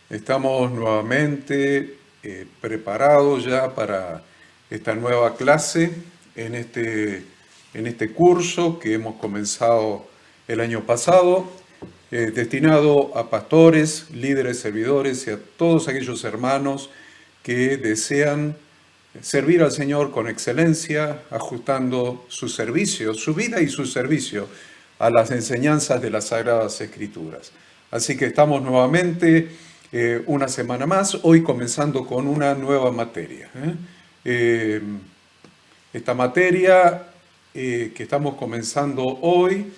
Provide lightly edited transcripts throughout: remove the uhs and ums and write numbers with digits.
Estamos nuevamente preparados ya para esta nueva clase en este curso que hemos comenzado el año pasado, destinado a pastores, líderes, servidores y a todos aquellos hermanos que desean servir al Señor con excelencia, ajustando su servicio, su vida y su servicio a las enseñanzas de las Sagradas Escrituras. Así que estamos nuevamente una semana más, hoy comenzando con una nueva materia. Esta materia que estamos comenzando hoy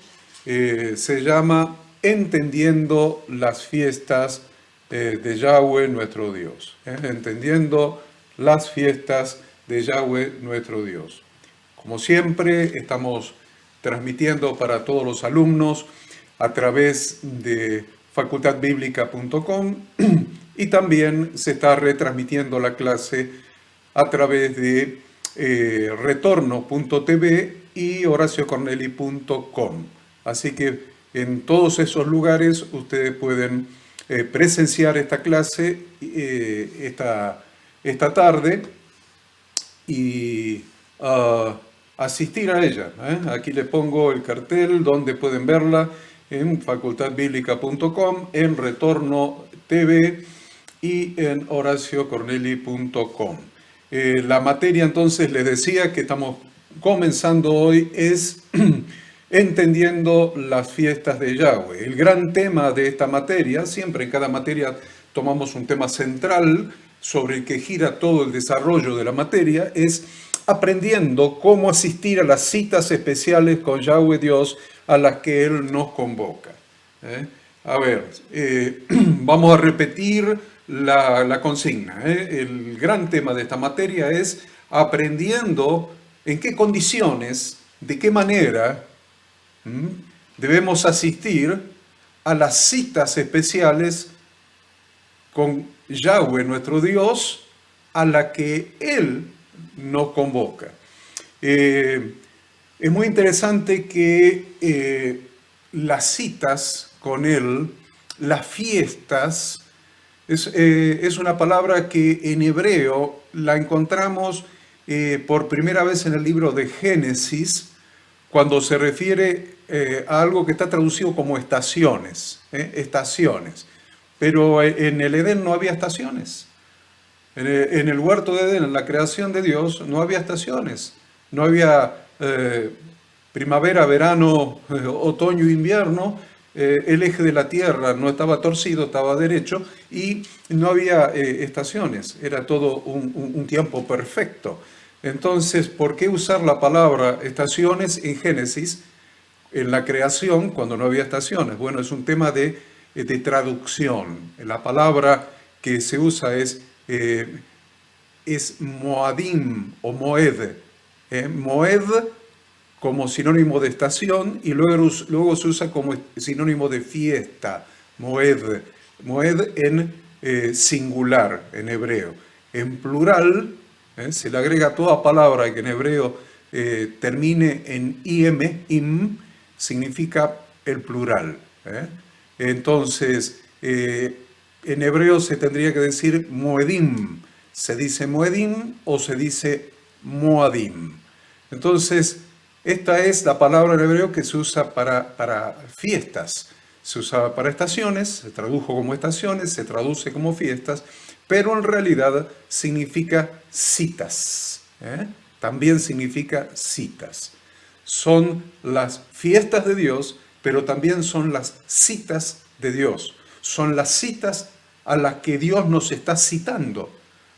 se llama Entendiendo las fiestas de Yahweh nuestro Dios. Entendiendo las fiestas de Yahweh nuestro Dios. Como siempre, estamos transmitiendo para todos los alumnos a través de facultadbiblica.com y también se está retransmitiendo la clase a través de retorno.tv y horaciocorneli.com. Así que en todos esos lugares ustedes pueden presenciar esta clase esta tarde y asistir a ella. Aquí les pongo el cartel donde pueden verla en facultadbiblica.com, en Retorno TV y en horaciocorneli.com. La materia entonces les decía que estamos comenzando hoy es entendiendo las fiestas de Yahweh. El gran tema de esta materia, siempre en cada materia tomamos un tema central sobre el que gira todo el desarrollo de la materia, es aprendiendo cómo asistir a las citas especiales con Yahweh Dios a las que Él nos convoca. Vamos a repetir la consigna. El gran tema de esta materia es aprendiendo en qué condiciones, de qué manera debemos asistir a las citas especiales con Yahweh, nuestro Dios, a la que Él nos convoca. Es muy interesante que las citas con Él, las fiestas, es una palabra que en hebreo la encontramos por primera vez en el libro de Génesis, cuando se refiere a algo que está traducido como estaciones, estaciones. Pero en el Edén no había estaciones. En el huerto de Edén, en la creación de Dios, no había estaciones. No había primavera, verano, otoño, invierno. El eje de la tierra no estaba torcido, estaba derecho y no había estaciones. Era todo un tiempo perfecto. Entonces, ¿por qué usar la palabra estaciones en Génesis, en la creación, cuando no había estaciones? Bueno, es un tema de traducción. La palabra que se usa es moadim o moed. Moed como sinónimo de estación y luego se usa como sinónimo de fiesta. Moed. Moed en singular, en hebreo. En plural, se le agrega toda palabra que en hebreo termine en im, significa el plural. Entonces, en hebreo se tendría que decir moedim. ¿Se dice moedim o se dice moadim? Entonces, esta es la palabra en hebreo que se usa para fiestas. Se usa para estaciones, se tradujo como estaciones, se traduce como fiestas, pero en realidad significa citas. También significa citas. Son las fiestas de Dios, pero también son las citas de Dios. Son las citas a las que Dios nos está citando,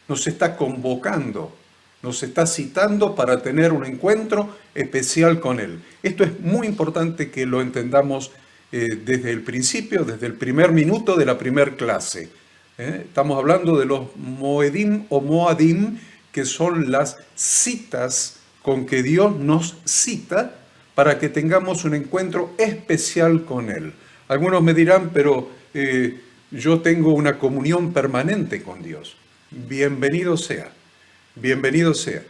nos está convocando, nos está citando para tener un encuentro especial con Él. Esto es muy importante que lo entendamos desde el principio, desde el primer minuto de la primera clase. Estamos hablando de los moedim o moadim, que son las citas con que Dios nos cita para que tengamos un encuentro especial con Él. Algunos me dirán, pero yo tengo una comunión permanente con Dios. Bienvenido sea, bienvenido sea.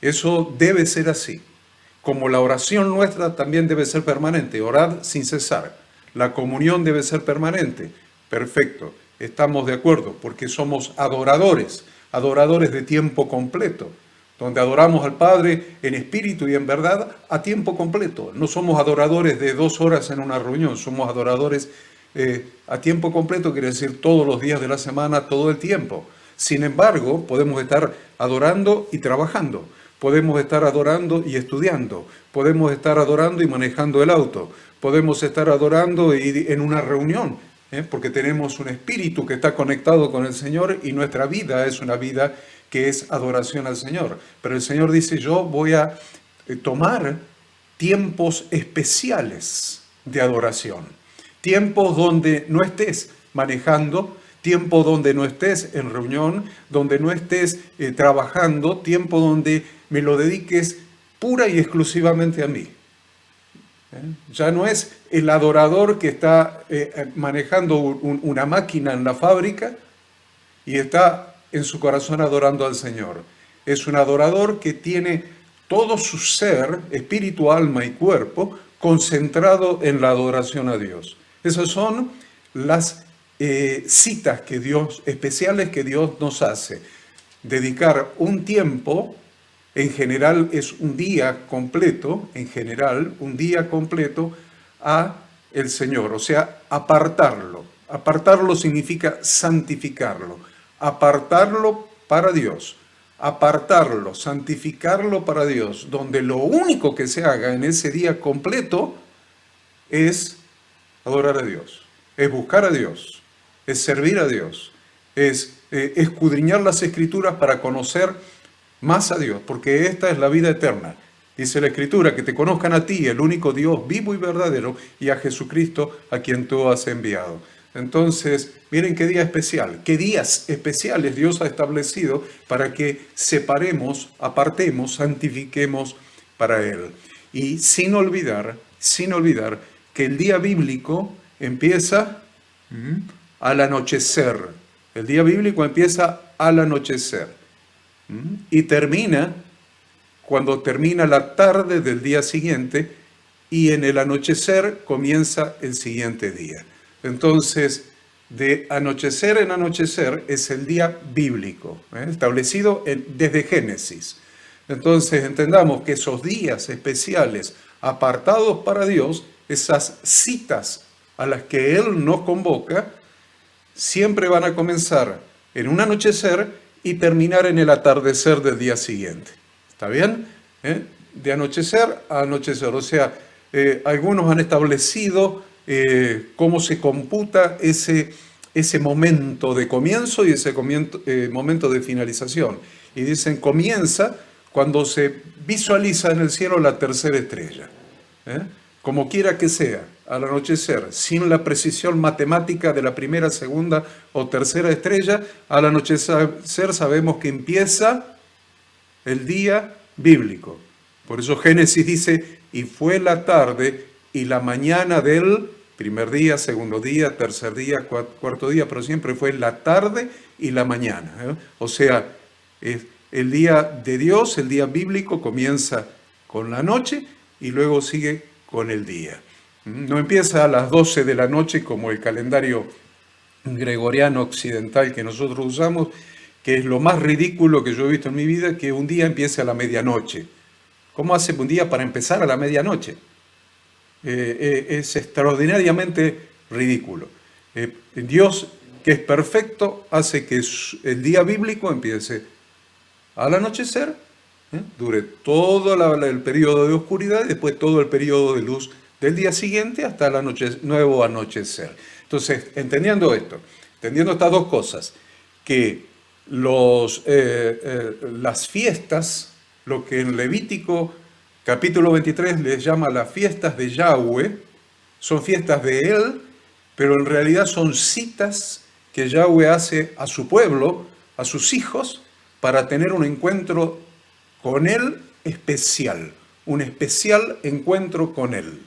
Eso debe ser así. Como la oración nuestra también debe ser permanente, orad sin cesar. La comunión debe ser permanente. Perfecto. estamos de acuerdo, porque somos adoradores, adoradores de tiempo completo, donde adoramos al Padre en espíritu y en verdad a tiempo completo. No somos adoradores de 2 horas en una reunión, somos adoradores a tiempo completo, quiere decir todos los días de la semana, todo el tiempo. Sin embargo, podemos estar adorando y trabajando, podemos estar adorando y estudiando, podemos estar adorando y manejando el auto, podemos estar adorando y en una reunión, porque tenemos un espíritu que está conectado con el Señor y nuestra vida es una vida que es adoración al Señor. Pero el Señor dice, yo voy a tomar tiempos especiales de adoración, tiempos donde no estés manejando, tiempo donde no estés en reunión, donde no estés trabajando, tiempo donde me lo dediques pura y exclusivamente a mí. Ya no es el adorador que está manejando una máquina en la fábrica y está en su corazón adorando al Señor. Es un adorador que tiene todo su ser, espíritu, alma y cuerpo, concentrado en la adoración a Dios. Esas son las citas que Dios, especiales que Dios nos hace. Dedicar un tiempo, en general es un día completo, en general un día completo a el Señor, o sea, apartarlo. Apartarlo significa santificarlo, apartarlo para Dios, apartarlo, santificarlo para Dios, donde lo único que se haga en ese día completo es adorar a Dios, es buscar a Dios, es servir a Dios, es escudriñar las Escrituras para conocer más a Dios, porque esta es la vida eterna. Dice la Escritura, que te conozcan a ti, el único Dios vivo y verdadero, y a Jesucristo, a quien tú has enviado. Entonces, miren qué día especial, qué días especiales Dios ha establecido para que separemos, apartemos, santifiquemos para Él. Y sin olvidar que el día bíblico empieza al anochecer. El día bíblico empieza al anochecer y termina cuando termina la tarde del día siguiente y en el anochecer comienza el siguiente día. Entonces, de anochecer en anochecer es el día bíblico, establecido desde Génesis. Entonces, entendamos que esos días especiales apartados para Dios, esas citas a las que Él nos convoca, siempre van a comenzar en un anochecer y terminar en el atardecer del día siguiente. ¿Está bien? De anochecer a anochecer. O sea, algunos han establecido cómo se computa ese momento de comienzo y ese momento de finalización. Y dicen, comienza cuando se visualiza en el cielo la tercera estrella. Como quiera que sea, al anochecer, sin la precisión matemática de la primera, segunda o tercera estrella, al anochecer sabemos que empieza el día bíblico. Por eso Génesis dice, y fue la tarde y la mañana del primer día, segundo día, tercer día, cuarto día, pero siempre fue la tarde y la mañana. O sea, el día de Dios, el día bíblico, comienza con la noche y luego sigue con el día. No empieza a las 12 de la noche como el calendario gregoriano occidental que nosotros usamos, que es lo más ridículo que yo he visto en mi vida, que un día empiece a la medianoche. ¿Cómo hace un día para empezar a la medianoche? Es extraordinariamente ridículo. Dios, que es perfecto, hace que el día bíblico empiece al anochecer, dure todo el periodo de oscuridad y después todo el periodo de luz del día siguiente hasta el nuevo anochecer. Entonces, entendiendo esto, entendiendo estas dos cosas, que las fiestas, lo que en Levítico capítulo 23 les llama las fiestas de Yahweh, son fiestas de Él, pero en realidad son citas que Yahweh hace a su pueblo, a sus hijos, para tener un encuentro con Él especial, un especial encuentro con Él.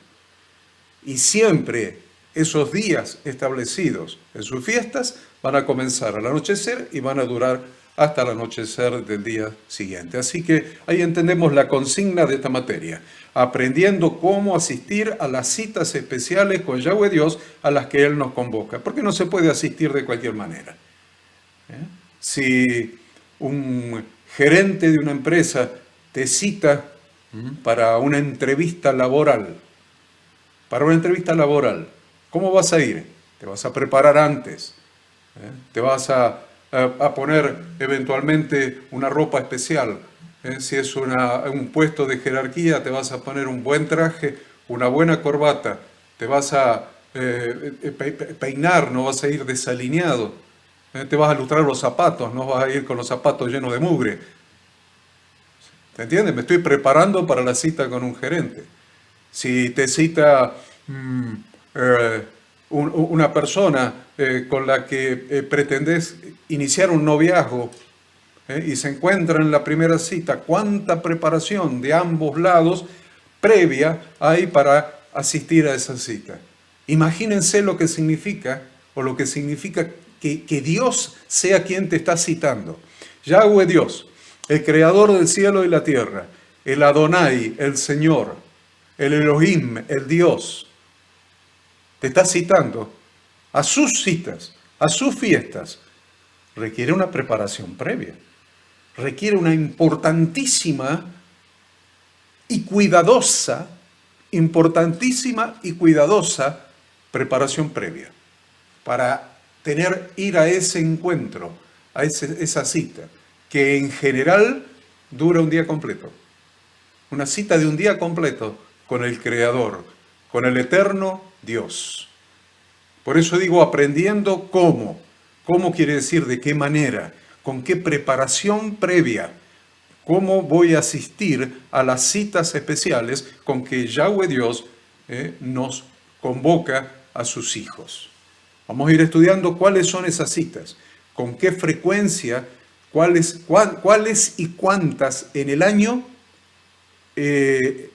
Y siempre esos días establecidos en sus fiestas van a comenzar al anochecer y van a durar hasta el anochecer del día siguiente. Así que ahí entendemos la consigna de esta materia, aprendiendo cómo asistir a las citas especiales con Yahweh Dios a las que Él nos convoca, porque no se puede asistir de cualquier manera. Si un gerente de una empresa te cita para una entrevista laboral, ¿cómo vas a ir? Te vas a preparar antes, te vas a poner eventualmente una ropa especial. Si es un puesto de jerarquía, te vas a poner un buen traje, una buena corbata, te vas a peinar, no vas a ir desalineado, te vas a lustrar los zapatos, no vas a ir con los zapatos llenos de mugre. ¿Te entiendes? Me estoy preparando para la cita con un gerente. Si te cita una persona con la que pretendes iniciar un noviazgo y se encuentran en la primera cita, ¿cuánta preparación de ambos lados previa hay para asistir a esa cita? Imagínense lo que significa, o lo que significa que Dios sea quien te está citando. Yahweh Dios, el creador del cielo y la tierra, el Adonai, el Señor, el Elohim, el Dios, te está citando a sus citas, a sus fiestas. Requiere una preparación previa, requiere una importantísima y cuidadosa preparación previa para ir a ese encuentro, a esa cita, que en general dura un día completo. Una cita de un día completo con el Creador, con el eterno Dios. Por eso digo aprendiendo cómo. ¿Cómo quiere decir de qué manera? ¿Con qué preparación previa? ¿Cómo voy a asistir a las citas especiales con que Yahweh Dios nos convoca a sus hijos? Vamos a ir estudiando cuáles son esas citas, con qué frecuencia, cuáles y cuántas en el año de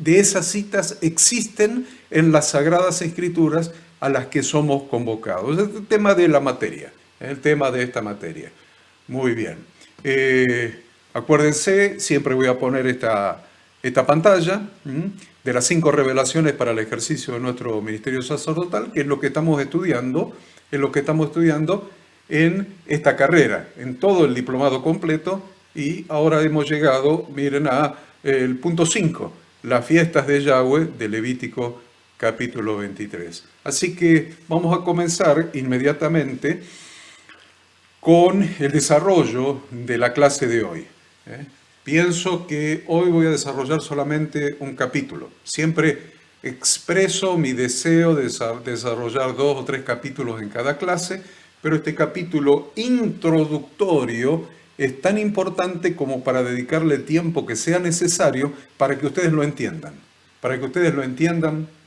esas citas existen en las Sagradas Escrituras a las que somos convocados. Es el tema de la materia, el tema de esta materia. Muy bien. Acuérdense, siempre voy a poner esta pantalla de las 5 revelaciones para el ejercicio de nuestro ministerio sacerdotal, que es lo que estamos estudiando, en esta carrera, en todo el diplomado completo, y ahora hemos llegado, miren, a el punto 5, las fiestas de Yahweh de Levítico capítulo 23. Así que vamos a comenzar inmediatamente con el desarrollo de la clase de hoy. Pienso que hoy voy a desarrollar solamente un capítulo. Siempre expreso mi deseo de desarrollar 2 o 3 capítulos en cada clase, pero este capítulo introductorio es tan importante como para dedicarle el tiempo que sea necesario para que ustedes lo entiendan,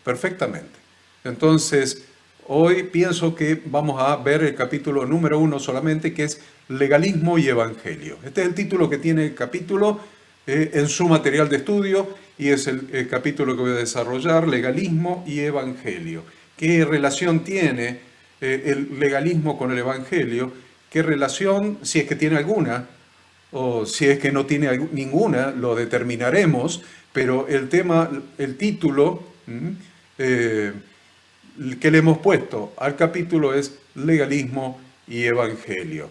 perfectamente. Entonces, hoy pienso que vamos a ver el capítulo número 1 solamente, que es Legalismo y Evangelio. Este es el título que tiene el capítulo en su material de estudio y es el capítulo que voy a desarrollar, Legalismo y Evangelio. ¿Qué relación tiene el legalismo con el Evangelio? ¿Qué relación, si es que tiene alguna, o si es que no tiene ninguna, lo determinaremos, pero el título que le hemos puesto al capítulo es Legalismo y Evangelio.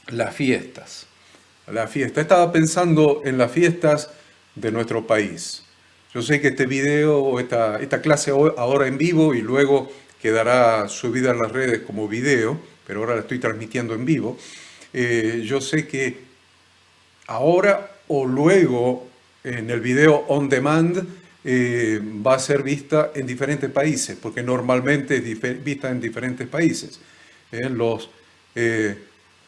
Las fiestas. Estaba pensando en las fiestas de nuestro país. Yo sé que este video o esta clase ahora en vivo y luego quedará subida en las redes como video, pero ahora la estoy transmitiendo en vivo. Yo sé que ahora o luego en el video on demand va a ser vista en diferentes países, porque normalmente es vista en diferentes países. Los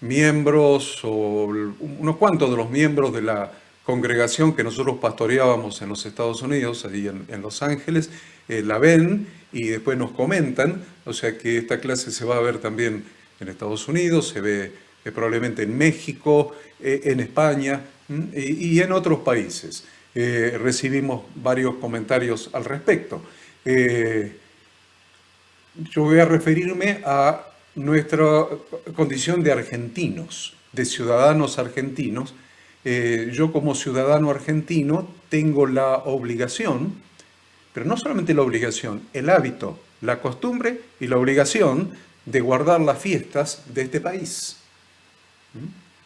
miembros o unos cuantos de los miembros de la congregación que nosotros pastoreábamos en los Estados Unidos, allí en Los Ángeles, la ven y después nos comentan, o sea que esta clase se va a ver también en Estados Unidos, se ve probablemente en México, en España y en otros países. Recibimos varios comentarios al respecto. Yo voy a referirme a nuestra condición de argentinos, de ciudadanos argentinos. Yo como ciudadano argentino tengo la obligación, pero no solamente la obligación, el hábito, la costumbre y la obligación de guardar las fiestas de este país.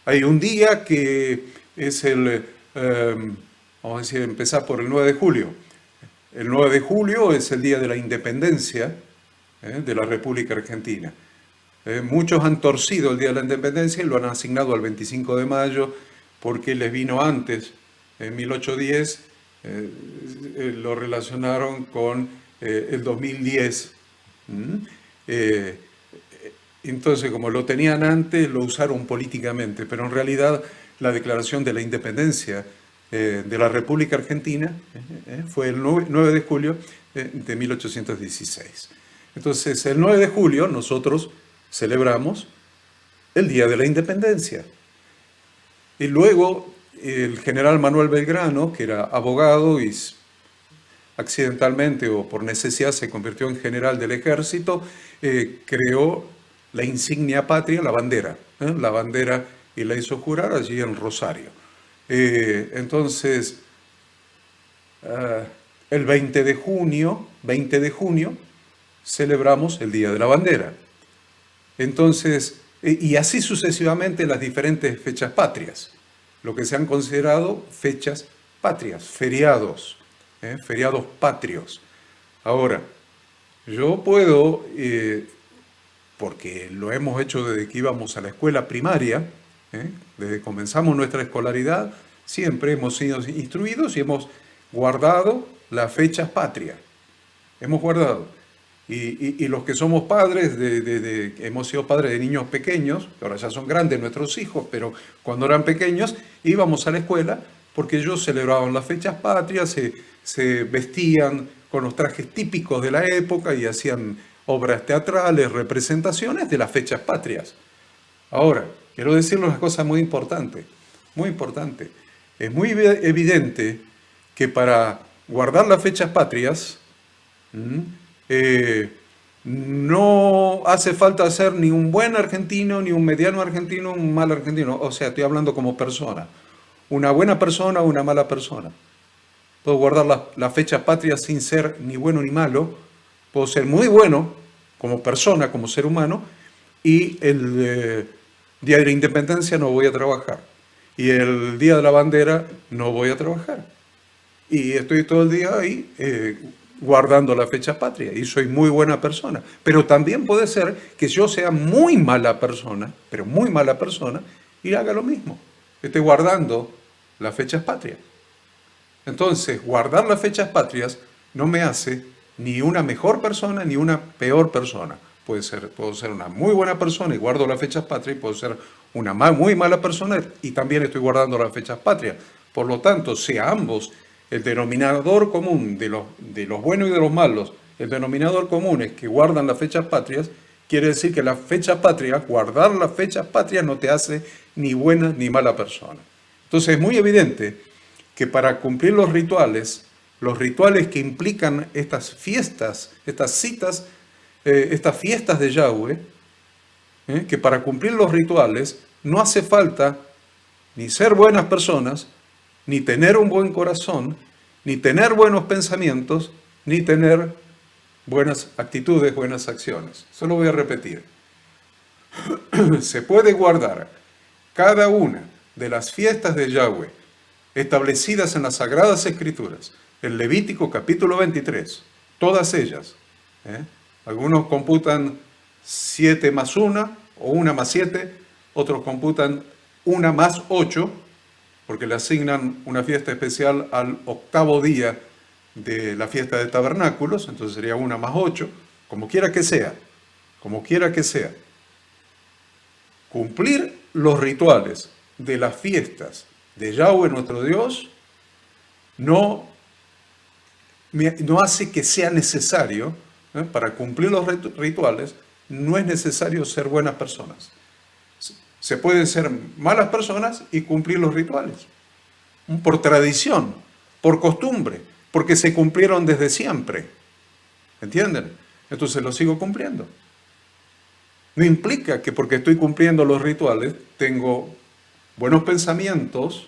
Hay un día que es vamos a decir, empezar por el 9 de julio. El 9 de julio es el día de la independencia de la República Argentina. Muchos han torcido el día de la independencia y lo han asignado al 25 de mayo porque les vino antes, en 1810, lo relacionaron con el 2010. Entonces, como lo tenían antes, lo usaron políticamente, pero en realidad la declaración de la independencia de la República Argentina fue el 9 de julio de 1816. Entonces, el 9 de julio nosotros celebramos el Día de la Independencia. Y luego el general Manuel Belgrano, que era abogado y accidentalmente o por necesidad se convirtió en general del ejército, creó la insignia patria, la bandera, y la hizo jurar allí en Rosario. Entonces, el 20 de junio, celebramos el Día de la Bandera. Entonces, y así sucesivamente las diferentes fechas patrias, lo que se han considerado fechas patrias, feriados patrios. Ahora, yo puedo, porque lo hemos hecho desde que íbamos a la escuela primaria, desde que comenzamos nuestra escolaridad, siempre hemos sido instruidos y hemos guardado las fechas patrias. Hemos guardado. Y los que somos padres, hemos sido padres de niños pequeños, que ahora ya son grandes nuestros hijos, pero cuando eran pequeños íbamos a la escuela porque ellos celebraban las fechas patrias, se vestían con los trajes típicos de la época y hacían obras teatrales, representaciones de las fechas patrias. Ahora, quiero decirles una cosa muy importante, muy importante. Es muy evidente que para guardar las fechas patrias, no hace falta ser ni un buen argentino, ni un mediano argentino, un mal argentino. O sea, estoy hablando como persona. Una buena persona o una mala persona. Puedo guardar las fechas patrias sin ser ni bueno ni malo. Puedo ser muy bueno como persona, como ser humano, y el Día de la Independencia no voy a trabajar. Y el Día de la Bandera no voy a trabajar. Y estoy todo el día ahí guardando la fecha patria y soy muy buena persona. Pero también puede ser que yo sea muy mala persona, pero muy mala persona, y haga lo mismo. Esté guardando las fechas patrias. Entonces, guardar las fechas patrias no me hace ni una mejor persona ni una peor persona. Puedo ser una muy buena persona y guardo las fechas patrias, y puedo ser una muy mala persona y también estoy guardando las fechas patrias. Por lo tanto, sea ambos el denominador común de los buenos y de los malos, el denominador común es que guardan las fechas patrias, quiere decir que las fechas patrias, guardar las fechas patrias no te hace ni buena ni mala persona. Entonces es muy evidente que para cumplir los rituales que implican estas fiestas, estas citas, estas fiestas de Yahweh, que para cumplir los rituales no hace falta ni ser buenas personas, ni tener un buen corazón, ni tener buenos pensamientos, ni tener buenas actitudes, buenas acciones. Eso lo voy a repetir. Se puede guardar cada una de las fiestas de Yahweh establecidas en las Sagradas Escrituras, en Levítico capítulo 23, todas ellas. Algunos computan 7 más 1 o 1 más 7, otros computan 1 más 8, porque le asignan una fiesta especial al 8º día de la fiesta de tabernáculos, entonces sería 1 más 8, como quiera que sea, como quiera que sea. Cumplir los rituales de las fiestas de Yahweh nuestro Dios no hace que sea necesario, para cumplir los rituales, no es necesario ser buenas personas. Se pueden ser malas personas y cumplir los rituales. Por tradición, por costumbre, porque se cumplieron desde siempre. ¿Entienden? Entonces lo sigo cumpliendo. No implica que porque estoy cumpliendo los rituales tengo buenos pensamientos,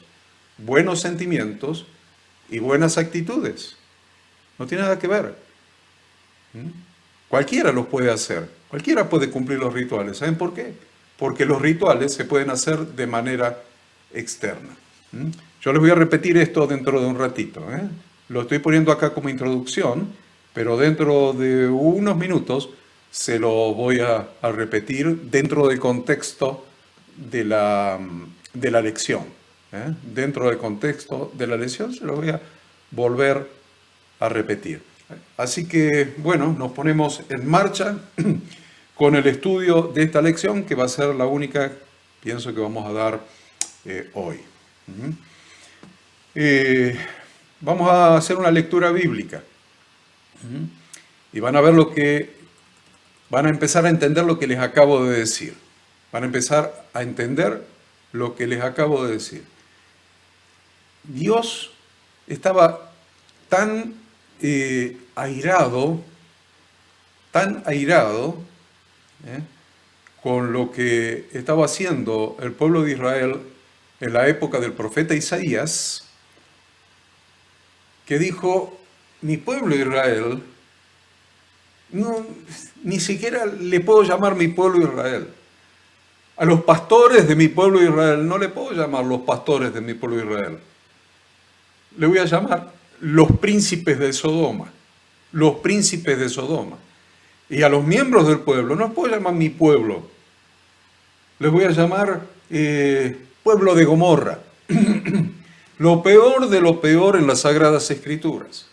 buenos sentimientos y buenas actitudes. No tiene nada que ver. ¿Mm? Cualquiera los puede hacer, cualquiera puede cumplir los rituales. ¿Saben por qué? Porque los rituales se pueden hacer de manera externa. ¿Mm? Yo les voy a repetir esto dentro de un ratito, ¿eh? Lo estoy poniendo acá como introducción, pero dentro de unos minutos se lo voy a repetir dentro del contexto de la lección. ¿Eh? Dentro del contexto de la lección se lo voy a volver a repetir. Así que, bueno, nos ponemos en marcha con el estudio de esta lección, que va a ser la única, pienso, que vamos a dar hoy. Vamos a hacer una lectura bíblica. Y van a ver van a empezar a entender lo que les acabo de decir. Van a empezar a entender lo que les acabo de decir. Dios estaba tan airado con lo que estaba haciendo el pueblo de Israel en la época del profeta Isaías, que dijo: mi pueblo Israel, no, ni siquiera le puedo llamar mi pueblo Israel. A los pastores de mi pueblo Israel no le puedo llamar los pastores de mi pueblo Israel. Le voy a llamar los príncipes de Sodoma. Los príncipes de Sodoma. Y a los miembros del pueblo no les puedo llamar mi pueblo. Les voy a llamar pueblo de Gomorra. Lo peor de lo peor en las Sagradas Escrituras.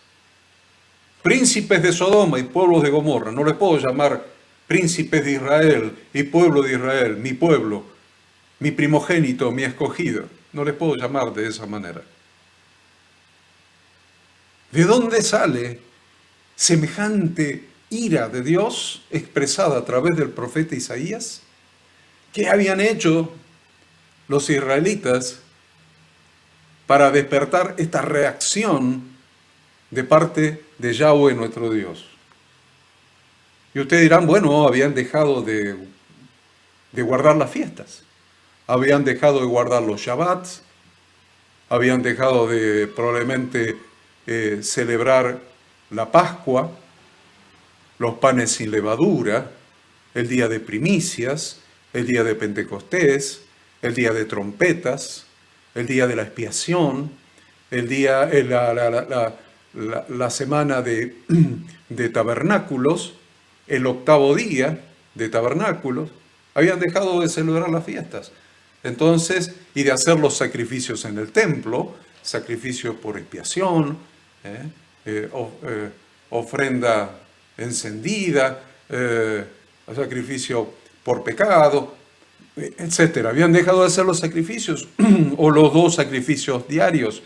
Príncipes de Sodoma y pueblos de Gomorra. No les puedo llamar príncipes de Israel y pueblo de Israel, mi pueblo, mi primogénito, mi escogido. No les puedo llamar de esa manera. ¿De dónde sale semejante ira de Dios expresada a través del profeta Isaías? ¿Qué habían hecho los israelitas para despertar esta reacción de parte de Yahweh, nuestro Dios? Y ustedes dirán, bueno, habían dejado de guardar las fiestas, habían dejado de guardar los Shabbats, habían dejado de probablemente celebrar la Pascua, los panes sin levadura, el día de primicias, el día de Pentecostés, el día de trompetas, el día de la expiación, la semana de tabernáculos, el octavo día de tabernáculos. Habían dejado de celebrar las fiestas. Entonces, y de hacer los sacrificios en el templo, sacrificio por expiación, ofrenda encendida, sacrificio por pecado, etc. Habían dejado de hacer los sacrificios o los 2 sacrificios diarios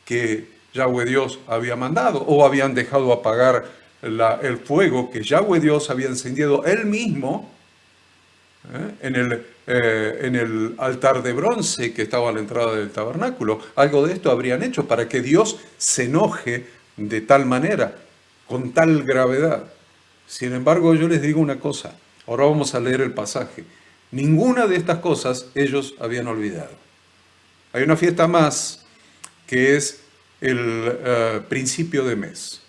que Yahweh Dios había mandado, o habían dejado apagar el fuego que Yahweh Dios había encendido él mismo en el altar de bronce que estaba a la entrada del tabernáculo. Algo de esto habrían hecho para que Dios se enoje de tal manera, con tal gravedad. Sin embargo, yo les digo una cosa. Ahora vamos a leer el pasaje. Ninguna de estas cosas ellos habían olvidado. Hay una fiesta más que es el principio de mes,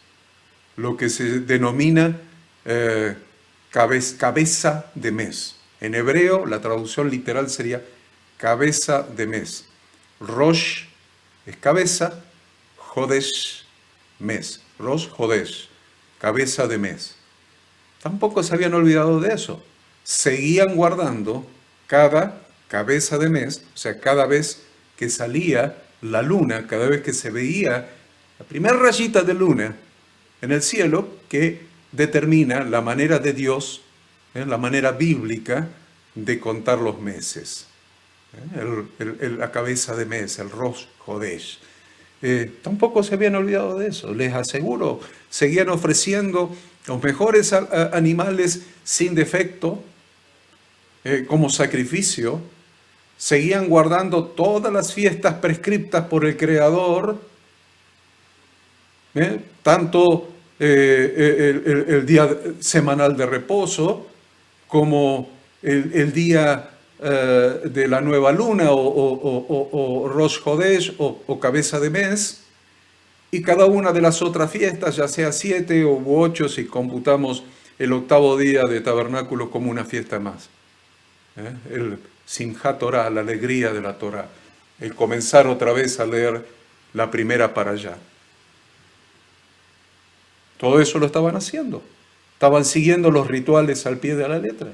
lo que se denomina cabeza de mes. En hebreo, la traducción literal sería cabeza de mes. Rosh es cabeza, Jodesh, mes. Rosh, Jodesh, cabeza de mes. Tampoco se habían olvidado de eso. Seguían guardando cada cabeza de mes, o sea, cada vez que salía la luna, cada vez que se veía la primera rayita de luna en el cielo, que determina la manera de Dios, la manera bíblica de contar los meses. La cabeza de mes, el Rosh Jodesh. Tampoco se habían olvidado de eso, les aseguro. Seguían ofreciendo los mejores animales sin defecto como sacrificio. Seguían guardando todas las fiestas prescriptas por el Creador, tanto el día semanal de reposo como el día de la nueva luna o Rosh Hodesh o cabeza de mes, y cada una de las otras fiestas, ya sea 7 u 8, si computamos el octavo día de tabernáculo como una fiesta más. El Simchat Torah, la alegría de la Torah, el comenzar otra vez a leer la primera para allá. Todo eso lo estaban haciendo. Estaban siguiendo los rituales al pie de la letra.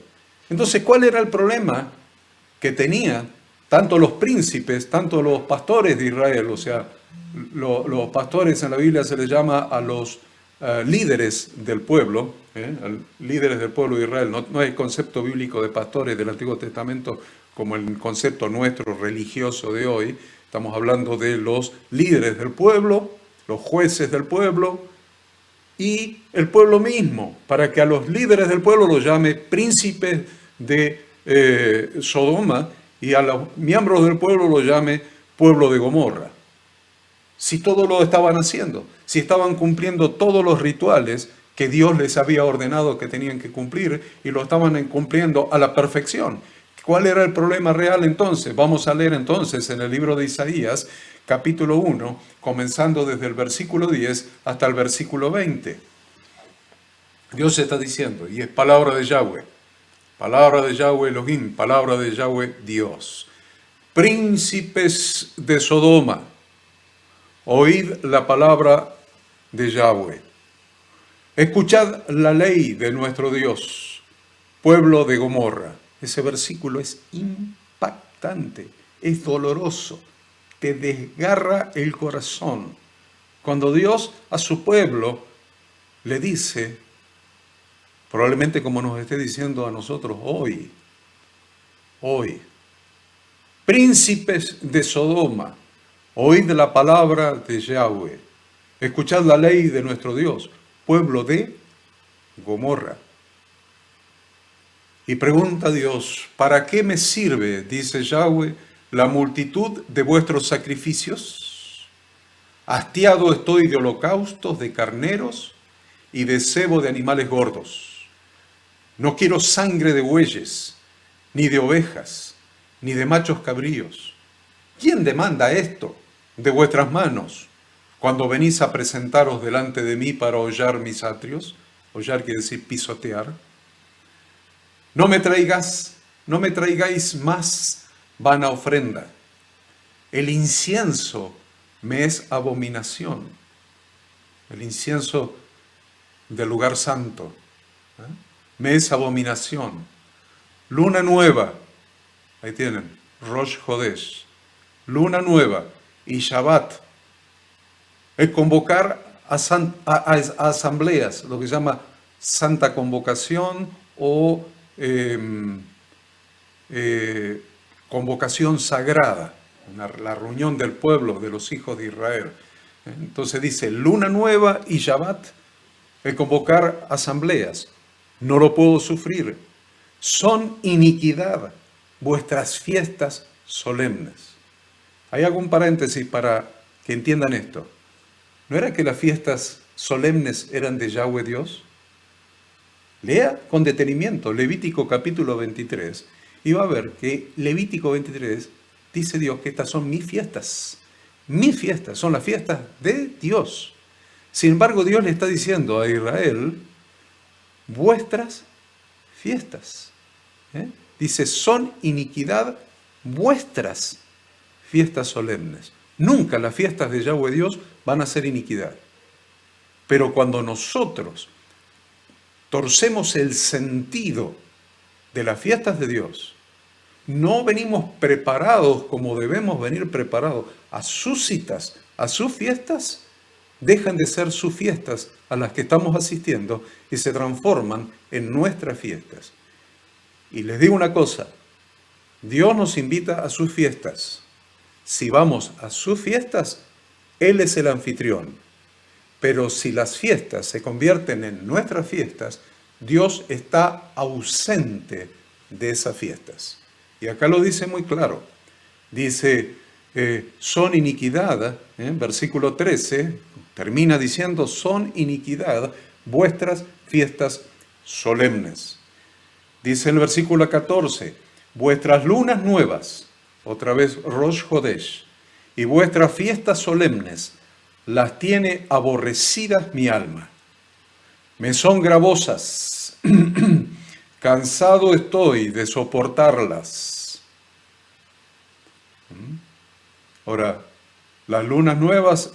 Entonces, ¿cuál era el problema que tenían tanto los príncipes, tanto los pastores de Israel? O sea, los pastores en la Biblia se les llama a los líderes del pueblo, líderes del pueblo de Israel. No hay concepto bíblico de pastores del Antiguo Testamento como el concepto nuestro religioso de hoy. Estamos hablando de los líderes del pueblo, los jueces del pueblo y el pueblo mismo, para que a los líderes del pueblo los llame príncipes de Sodoma y a los miembros del pueblo los llame pueblo de Gomorra. Si todo lo estaban haciendo, si estaban cumpliendo todos los rituales que Dios les había ordenado que tenían que cumplir y lo estaban cumpliendo a la perfección. ¿Cuál era el problema real entonces? Vamos a leer entonces en el libro de Isaías, capítulo 1, comenzando desde el versículo 10 hasta el versículo 20. Dios está diciendo, y es palabra de Yahweh Elohim, palabra de Yahweh Dios. Príncipes de Sodoma, oíd la palabra de Yahweh. Escuchad la ley de nuestro Dios, pueblo de Gomorra. Ese versículo es impactante, es doloroso, te desgarra el corazón. Cuando Dios a su pueblo le dice, probablemente como nos esté diciendo a nosotros hoy, príncipes de Sodoma, oíd la palabra de Yahweh, escuchad la ley de nuestro Dios, pueblo de Gomorra. Y pregunta a Dios, ¿para qué me sirve, dice Yahweh, la multitud de vuestros sacrificios? Hastiado estoy de holocaustos, de carneros y de cebo de animales gordos. No quiero sangre de bueyes, ni de ovejas, ni de machos cabríos. ¿Quién demanda esto de vuestras manos cuando venís a presentaros delante de mí para hollar mis atrios? Hollar quiere decir pisotear. No me traigáis más vana ofrenda. El incienso me es abominación. El incienso del lugar santo me es abominación. Luna nueva, ahí tienen, Rosh Hodesh, luna nueva y Shabbat. Es convocar a asambleas, lo que se llama santa convocación o convocación sagrada, la reunión del pueblo de los hijos de Israel. Entonces dice, luna nueva y Shabbat, es convocar asambleas. No lo puedo sufrir. Son iniquidad vuestras fiestas solemnes. Hay algún paréntesis para que entiendan esto. ¿No era que las fiestas solemnes eran de Yahweh Dios? Lea con detenimiento Levítico capítulo 23 y va a ver que Levítico 23 dice Dios que estas son mis fiestas. Mis fiestas son las fiestas de Dios. Sin embargo, Dios le está diciendo a Israel, vuestras fiestas. Dice, son iniquidad vuestras fiestas solemnes. Nunca las fiestas de Yahweh Dios van a ser iniquidad. Pero cuando nosotros torcemos el sentido de las fiestas de Dios, no venimos preparados como debemos venir preparados a sus citas, a sus fiestas, dejan de ser sus fiestas a las que estamos asistiendo y se transforman en nuestras fiestas. Y les digo una cosa, Dios nos invita a sus fiestas. Si vamos a sus fiestas, Él es el anfitrión. Pero si las fiestas se convierten en nuestras fiestas, Dios está ausente de esas fiestas. Y acá lo dice muy claro. Dice, son iniquidad, versículo 13, termina diciendo, son iniquidad vuestras fiestas solemnes. Dice el versículo 14, vuestras lunas nuevas, otra vez Rosh Hodesh, y vuestras fiestas solemnes, las tiene aborrecidas mi alma. Me son gravosas, cansado estoy de soportarlas. Ahora, las lunas nuevas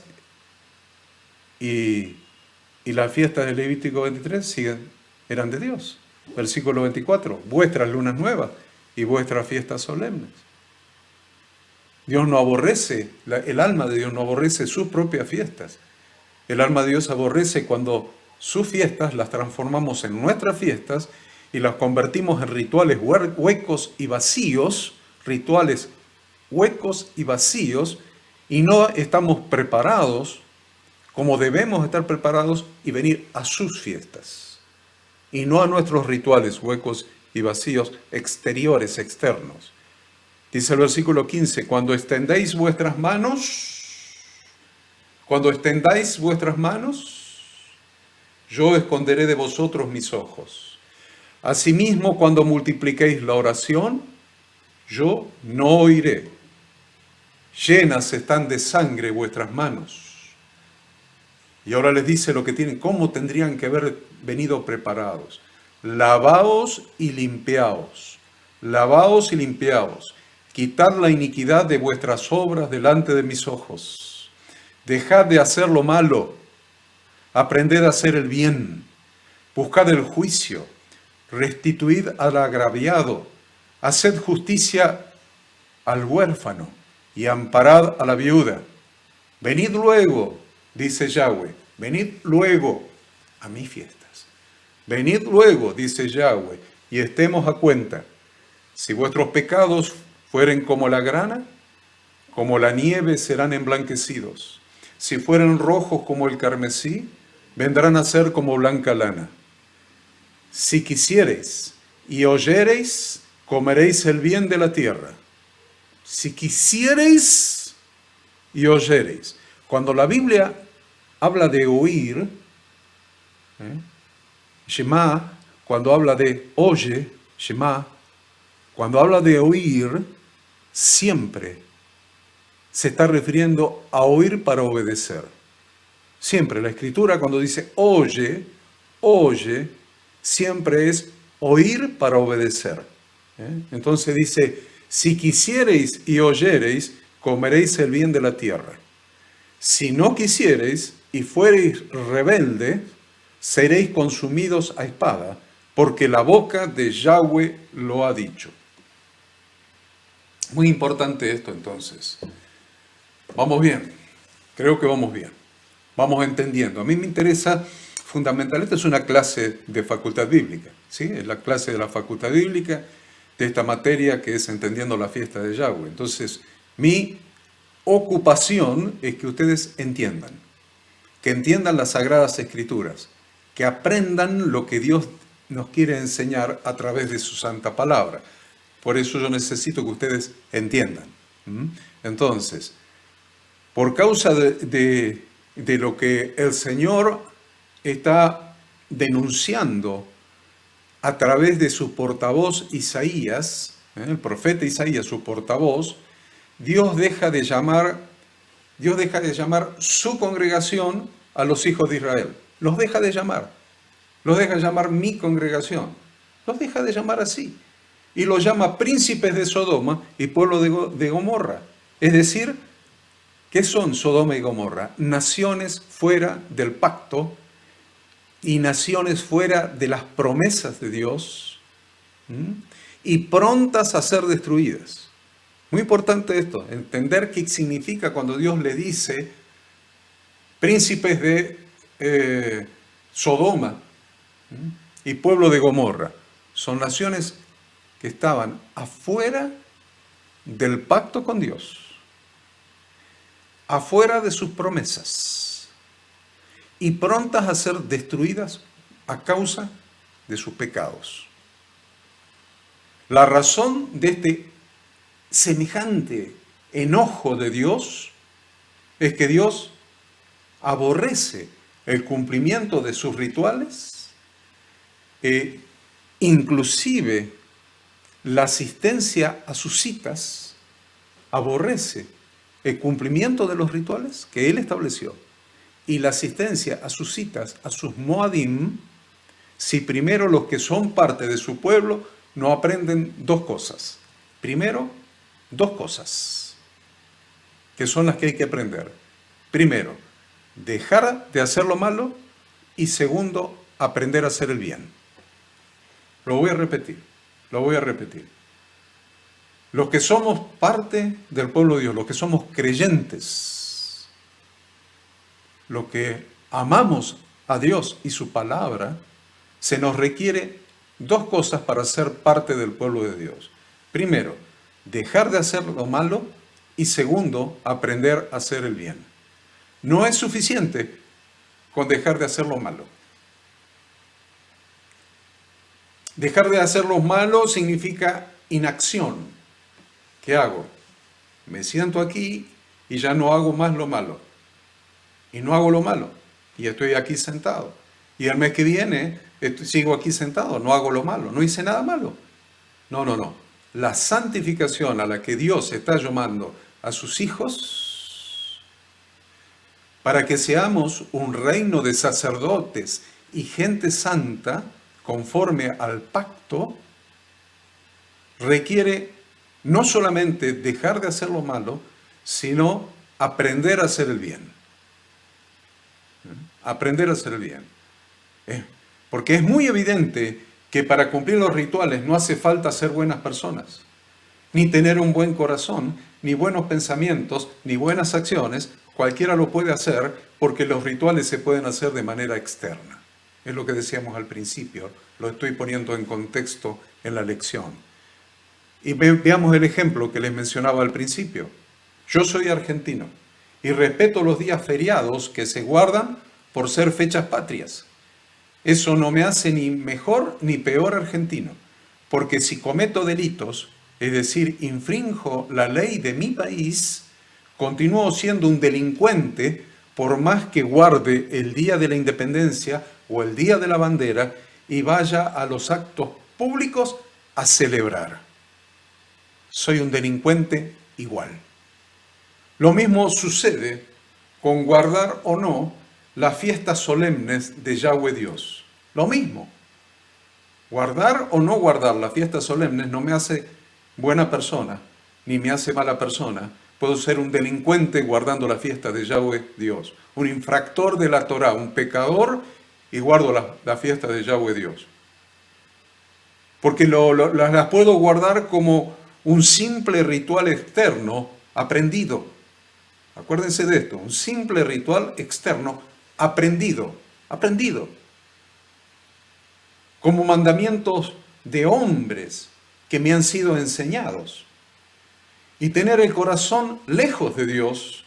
y las fiestas del Levítico 23 eran de Dios. Versículo 24, vuestras lunas nuevas y vuestras fiestas solemnes. Dios no aborrece, el alma de Dios no aborrece sus propias fiestas. El alma de Dios aborrece cuando sus fiestas las transformamos en nuestras fiestas y las convertimos en rituales huecos y vacíos, rituales huecos y vacíos, y no estamos preparados como debemos estar preparados y venir a sus fiestas, y no a nuestros rituales huecos y vacíos exteriores, externos. Dice el versículo 15, cuando extendáis vuestras manos, yo esconderé de vosotros mis ojos. Asimismo, cuando multipliquéis la oración, yo no oiré. Llenas están de sangre vuestras manos. Y ahora les dice lo que tienen, cómo tendrían que haber venido preparados. Lavaos y limpiaos. Lavaos y limpiaos. Quitad la iniquidad de vuestras obras delante de mis ojos. Dejad de hacer lo malo. Aprended a hacer el bien. Buscad el juicio. Restituid al agraviado. Haced justicia al huérfano y amparad a la viuda. Venid luego, dice Yahweh, venid luego a mis fiestas. Venid luego, dice Yahweh, y estemos a cuenta. Si vuestros pecados fueren como la grana, como la nieve serán emblanquecidos. Si fueren rojos como el carmesí, vendrán a ser como blanca lana. Si quisiereis y oyereis, comeréis el bien de la tierra. Si quisiereis y oyereis. Cuando la Biblia habla de oír, Shema, cuando habla de oye, Shema, cuando habla de oír, siempre se está refiriendo a oír para obedecer. Siempre la Escritura cuando dice oye, oye, siempre es oír para obedecer. Entonces dice, si quisiereis y oyereis, comeréis el bien de la tierra. Si no quisiereis y fuereis rebelde, seréis consumidos a espada, porque la boca de Yahweh lo ha dicho. Muy importante esto entonces. Vamos bien, creo que vamos bien. Vamos entendiendo. A mí me interesa fundamental, esta es una clase de facultad bíblica, ¿sí? Es la clase de la facultad bíblica de esta materia que es entendiendo la fiesta de Yahweh. Entonces, mi ocupación es que ustedes entiendan, que entiendan las Sagradas Escrituras, que aprendan lo que Dios nos quiere enseñar a través de su santa palabra. Por eso yo necesito que ustedes entiendan. Entonces, por causa de lo que el Señor está denunciando a través de su portavoz Isaías, el profeta Isaías, su portavoz, Dios deja de llamar su congregación a los hijos de Israel. Los deja de llamar mi congregación. Los deja de llamar así. Y los llama príncipes de Sodoma y pueblo de Gomorra. Es decir, ¿qué son Sodoma y Gomorra? Naciones fuera del pacto y naciones fuera de las promesas de Dios y prontas a ser destruidas. Muy importante esto, entender qué significa cuando Dios le dice príncipes de Sodoma y pueblo de Gomorra. Son naciones que estaban afuera del pacto con Dios, afuera de sus promesas y prontas a ser destruidas a causa de sus pecados. La razón de este semejante enojo de Dios es que Dios aborrece el cumplimiento de sus rituales, inclusive la asistencia a sus citas, aborrece el cumplimiento de los rituales que él estableció y la asistencia a sus citas, a sus moadim, si primero los que son parte de su pueblo no aprenden dos cosas. Primero, dos cosas, que son las que hay que aprender. Primero, dejar de hacer lo malo y segundo, aprender a hacer el bien. Lo voy a repetir. Los que somos parte del pueblo de Dios, los que somos creyentes, los que amamos a Dios y su palabra, se nos requiere dos cosas para ser parte del pueblo de Dios. Primero, dejar de hacer lo malo y segundo, aprender a hacer el bien. No es suficiente con dejar de hacer lo malo. Dejar de hacer lo malo significa inacción. ¿Qué hago? Me siento aquí y ya no hago más lo malo. Y no hago lo malo. Y estoy aquí sentado. Y el mes que viene sigo aquí sentado, no hago lo malo, no hice nada malo. No. La santificación a la que Dios está llamando a sus hijos, para que seamos un reino de sacerdotes y gente santa, conforme al pacto, requiere no solamente dejar de hacer lo malo, sino aprender a hacer el bien. Aprender a hacer el bien. Porque es muy evidente que para cumplir los rituales no hace falta ser buenas personas, ni tener un buen corazón, ni buenos pensamientos, ni buenas acciones. Cualquiera lo puede hacer porque los rituales se pueden hacer de manera externa. Es lo que decíamos al principio, lo estoy poniendo en contexto en la lección. Y veamos el ejemplo que les mencionaba al principio. Yo soy argentino y respeto los días feriados que se guardan por ser fechas patrias. Eso no me hace ni mejor ni peor argentino, porque si cometo delitos, es decir, infrinjo la ley de mi país, continúo siendo un delincuente por más que guarde el Día de la Independencia o el Día de la Bandera y vaya a los actos públicos a celebrar. Soy un delincuente igual. Lo mismo sucede con guardar o no las fiestas solemnes de Yahweh Dios. Lo mismo. Guardar o no guardar las fiestas solemnes no me hace buena persona, ni me hace mala persona. Puedo ser un delincuente guardando la fiesta de Yahweh Dios, un infractor de la Torá, un pecador, y guardo la fiesta de Yahweh Dios. Porque las puedo guardar como un simple ritual externo aprendido. Acuérdense de esto, un simple ritual externo aprendido. Como mandamientos de hombres que me han sido enseñados. Y tener el corazón lejos de Dios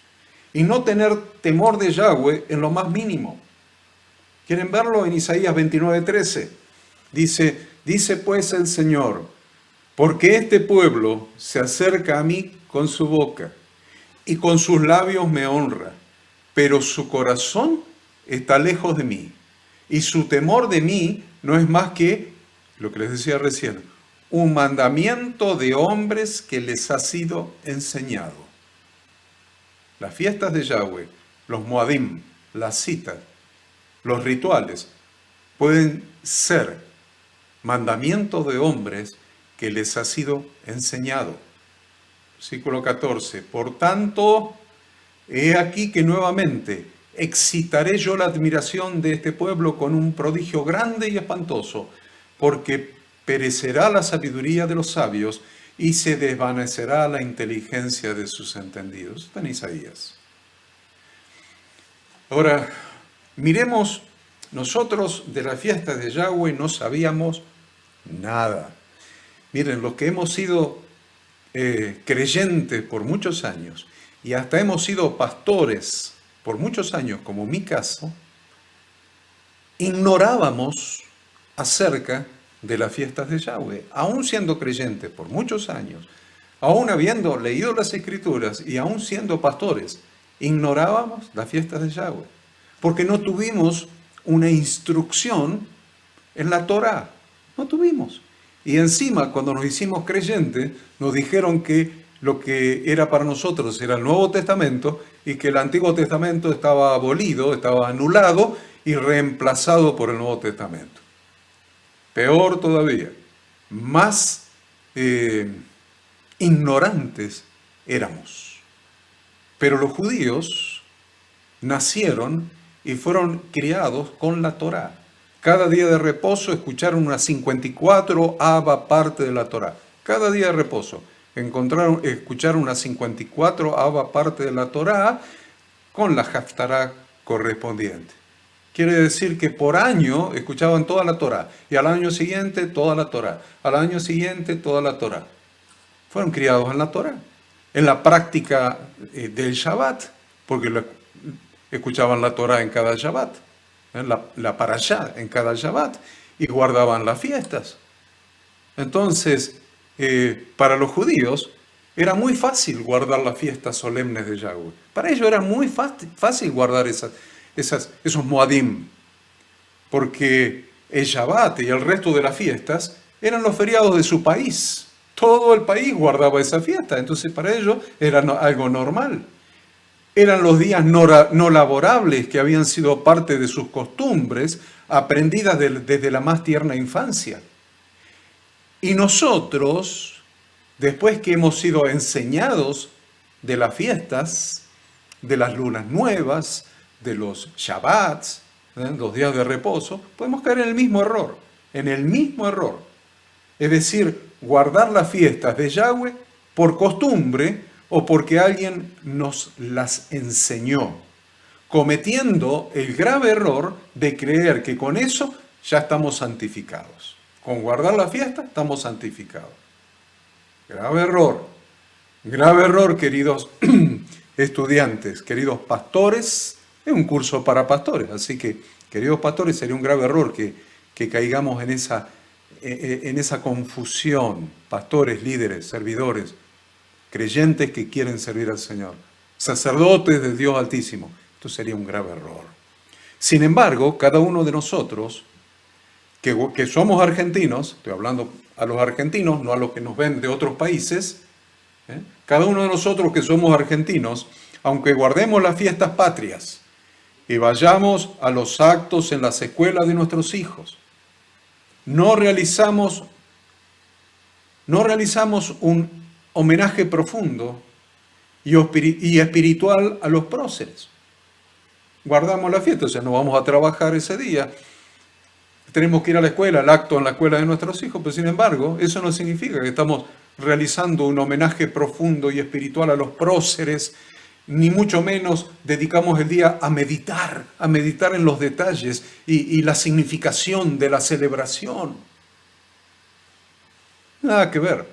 y no tener temor de Yahweh en lo más mínimo. ¿Quieren verlo? En Isaías 29:13. Dice pues el Señor, porque este pueblo se acerca a mí con su boca y con sus labios me honra, pero su corazón está lejos de mí y su temor de mí no es más que, lo que les decía recién, un mandamiento de hombres que les ha sido enseñado. Las fiestas de Yahweh, los moadim, las citas, los rituales, pueden ser mandamientos de hombres que les ha sido enseñado. Versículo 14. Por tanto, he aquí que nuevamente excitaré yo la admiración de este pueblo con un prodigio grande y espantoso, porque perecerá la sabiduría de los sabios y se desvanecerá la inteligencia de sus entendidos. Está en Isaías. Ahora, miremos, nosotros de la fiesta de Yahweh no sabíamos nada. Miren, los que hemos sido creyentes por muchos años y hasta hemos sido pastores por muchos años, como mi caso, ignorábamos acerca de las fiestas de Yahweh, aún siendo creyentes por muchos años, aún habiendo leído las Escrituras y aún siendo pastores, ignorábamos las fiestas de Yahweh, porque no tuvimos una instrucción en la Torá. No tuvimos. Y encima, cuando nos hicimos creyentes, nos dijeron que lo que era para nosotros era el Nuevo Testamento y que el Antiguo Testamento estaba abolido, estaba anulado y reemplazado por el Nuevo Testamento. Peor todavía, más ignorantes éramos. Pero los judíos nacieron y fueron criados con la Torá. Cada día de reposo escucharon unas 54 parte de la Torá. Cada día de reposo escucharon unas 54 parte de la Torá con la Haftará correspondiente. Quiere decir que por año escuchaban toda la Torá y al año siguiente toda la Torá, al año siguiente toda la Torá. Fueron criados en la Torá, en la práctica del Shabbat, porque escuchaban la Torá en cada Shabbat, la parashá en cada Shabbat, y guardaban las fiestas. Entonces, para los judíos era muy fácil guardar las fiestas solemnes de Yahweh. Para ellos era muy fácil guardar esos Moadim, porque el Shabbat y el resto de las fiestas eran los feriados de su país. Todo el país guardaba esa fiesta, entonces para ellos era algo normal. Eran los días no laborables que habían sido parte de sus costumbres, aprendidas desde la más tierna infancia. Y nosotros, después que hemos sido enseñados de las fiestas, de las lunas nuevas, de los Shabbats, los días de reposo, podemos caer en el mismo error, Es decir, guardar las fiestas de Yahweh por costumbre o porque alguien nos las enseñó, cometiendo el grave error de creer que con eso ya estamos santificados. Con guardar la fiesta estamos santificados. Grave error, queridos estudiantes, queridos pastores. Es un curso para pastores, así que, queridos pastores, sería un grave error que caigamos en esa confusión. Pastores, líderes, servidores, creyentes que quieren servir al Señor, sacerdotes del Dios Altísimo. Esto sería un grave error. Sin embargo, cada uno de nosotros, que somos argentinos, estoy hablando a los argentinos, no a los que nos ven de otros países, cada uno de nosotros que somos argentinos, aunque guardemos las fiestas patrias y vayamos a los actos en las escuelas de nuestros hijos, no realizamos un homenaje profundo y espiritual a los próceres. Guardamos la fiesta, o sea, no vamos a trabajar ese día, tenemos que ir a la escuela, al acto en la escuela de nuestros hijos, pero sin embargo, eso no significa que estamos realizando un homenaje profundo y espiritual a los próceres, ni mucho menos dedicamos el día a meditar en los detalles y la significación de la celebración. Nada que ver.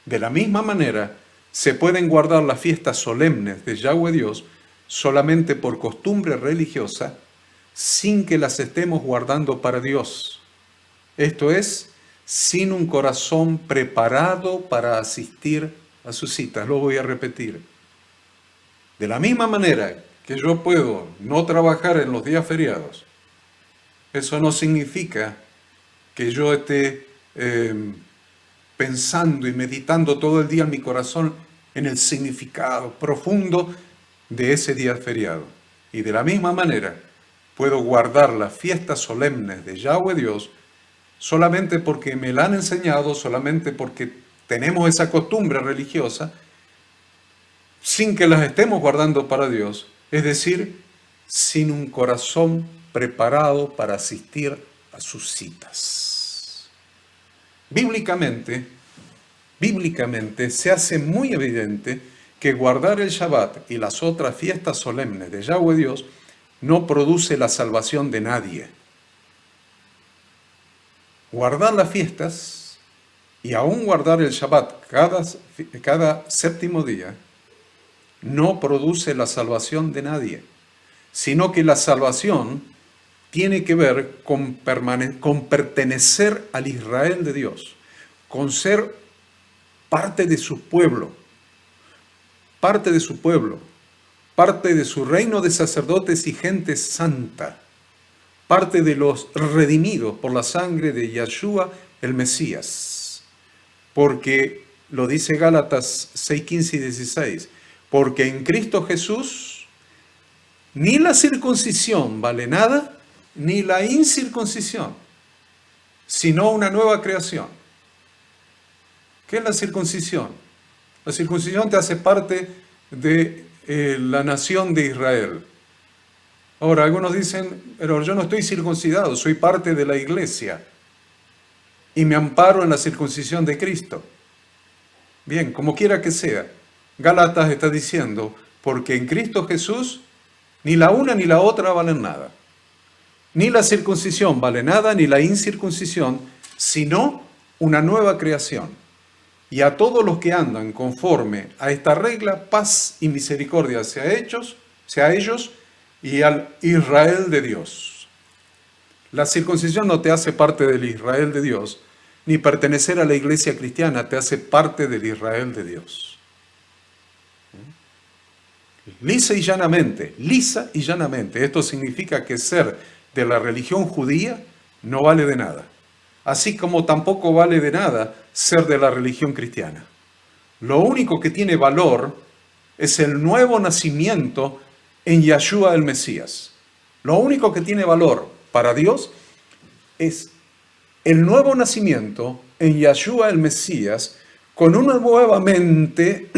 De la misma manera, se pueden guardar las fiestas solemnes de Yahweh Dios solamente por costumbre religiosa, sin que las estemos guardando para Dios. Esto es, sin un corazón preparado para asistir a sus citas. Lo voy a repetir. De la misma manera que yo puedo no trabajar en los días feriados, eso no significa que yo esté pensando y meditando todo el día en mi corazón en el significado profundo de ese día feriado. Y de la misma manera, puedo guardar las fiestas solemnes de Yahweh Dios solamente porque me la han enseñado, solamente porque tenemos esa costumbre religiosa, sin que las estemos guardando para Dios, es decir, sin un corazón preparado para asistir a sus citas. Bíblicamente se hace muy evidente que guardar el Shabbat y las otras fiestas solemnes de Yahweh Dios no produce la salvación de nadie. Guardar las fiestas y aún guardar el Shabbat cada séptimo día no produce la salvación de nadie, sino que la salvación tiene que ver con pertenecer al Israel de Dios, con ser parte de su pueblo, parte de su reino de sacerdotes y gente santa, parte de los redimidos por la sangre de Yeshua, el Mesías. Porque, lo dice Gálatas 6, 15 y 16, porque en Cristo Jesús ni la circuncisión vale nada, ni la incircuncisión, sino una nueva creación. ¿Qué es la circuncisión? La circuncisión te hace parte de la nación de Israel. Ahora, algunos dicen, pero yo no estoy circuncidado, soy parte de la iglesia y me amparo en la circuncisión de Cristo. Bien, como quiera que sea, Gálatas está diciendo, porque en Cristo Jesús ni la una ni la otra valen nada. Ni la circuncisión vale nada, ni la incircuncisión, sino una nueva creación. Y a todos los que andan conforme a esta regla, paz y misericordia sea ellos y al Israel de Dios. La circuncisión no te hace parte del Israel de Dios, ni pertenecer a la iglesia cristiana te hace parte del Israel de Dios. Lisa y llanamente, esto significa que ser de la religión judía no vale de nada, así como tampoco vale de nada ser de la religión cristiana. Lo único que tiene valor es el nuevo nacimiento en Yeshua el Mesías. Lo único que tiene valor para Dios es el nuevo nacimiento en Yeshua el Mesías con una nueva mente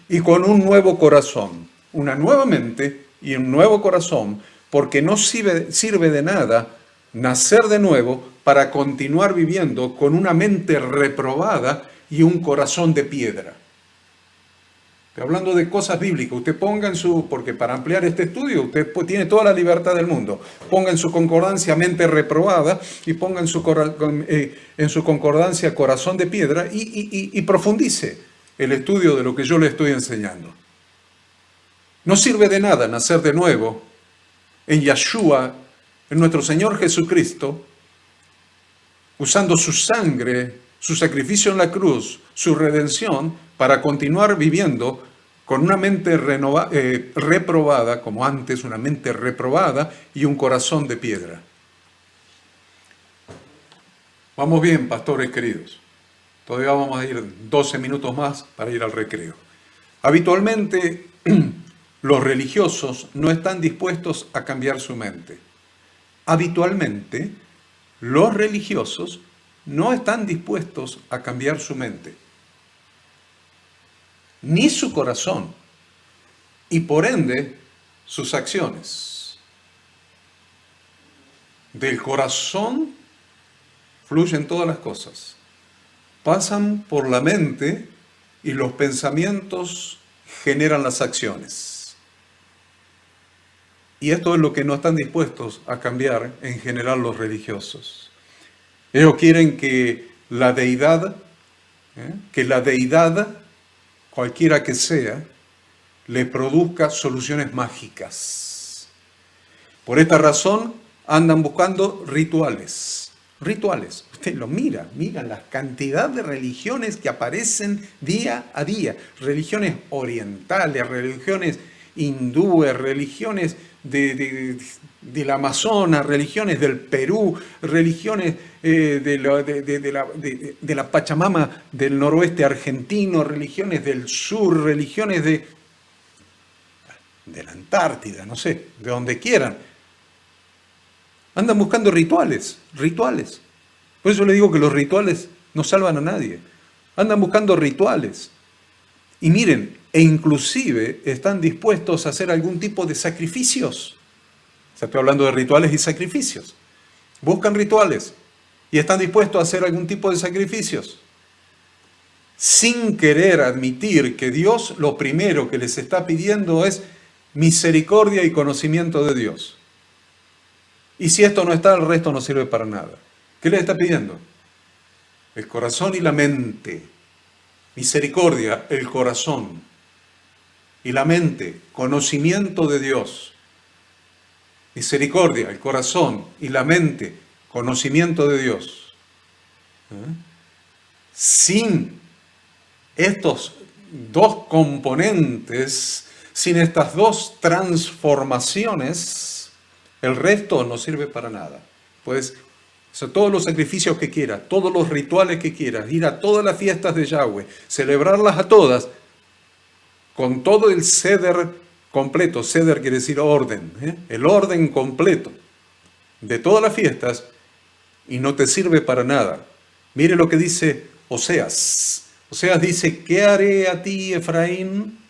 y con un nuevo corazón. Una nueva mente y un nuevo corazón, porque no sirve de nada nacer de nuevo para continuar viviendo con una mente reprobada y un corazón de piedra. Estoy hablando de cosas bíblicas. Usted ponga porque para ampliar este estudio usted tiene toda la libertad del mundo. Ponga en su concordancia mente reprobada y ponga en su concordancia corazón de piedra y profundice el estudio de lo que yo le estoy enseñando. No sirve de nada nacer de nuevo en Yeshua, en nuestro Señor Jesucristo, usando su sangre, su sacrificio en la cruz, su redención, para continuar viviendo con una mente reprobada, como antes, una mente reprobada y un corazón de piedra. Vamos bien, pastores queridos. Todavía vamos a ir 12 minutos más para ir al recreo. Habitualmente, los religiosos no están dispuestos a cambiar su mente. Habitualmente, los religiosos no están dispuestos a cambiar su mente, ni su corazón, y por ende, sus acciones. Del corazón fluyen todas las cosas. Pasan por la mente y los pensamientos generan las acciones. Y esto es lo que no están dispuestos a cambiar en general los religiosos. Ellos quieren que la deidad, cualquiera que sea, le produzca soluciones mágicas. Por esta razón andan buscando rituales. Usted lo mira la cantidad de religiones que aparecen día a día. Religiones orientales, religiones hindúes, religiones del Amazonas, religiones del Perú, religiones de la Pachamama del noroeste argentino, religiones del sur, religiones de la Antártida, no sé, de donde quieran. Andan buscando rituales. Por eso le digo que los rituales no salvan a nadie. Andan buscando rituales. Y miren, e inclusive están dispuestos a hacer algún tipo de sacrificios. O sea, estoy hablando de rituales y sacrificios. Buscan rituales y están dispuestos a hacer algún tipo de sacrificios, sin querer admitir que Dios lo primero que les está pidiendo es misericordia y conocimiento de Dios. Y si esto no está, el resto no sirve para nada. ¿Qué les está pidiendo? El corazón y la mente. Misericordia, el corazón. Y la mente, conocimiento de Dios. Misericordia, el corazón y la mente, conocimiento de Dios. Sin estos dos componentes, sin estas dos transformaciones, El resto no sirve para nada. Puedes hacer todos los sacrificios que quieras, todos los rituales que quieras, ir a todas las fiestas de Yahweh, celebrarlas a todas, con todo el ceder completo. Ceder quiere decir orden, el orden completo de todas las fiestas, y no te sirve para nada. Mire lo que dice Oseas. Oseas dice: ¿qué haré a ti, Efraín?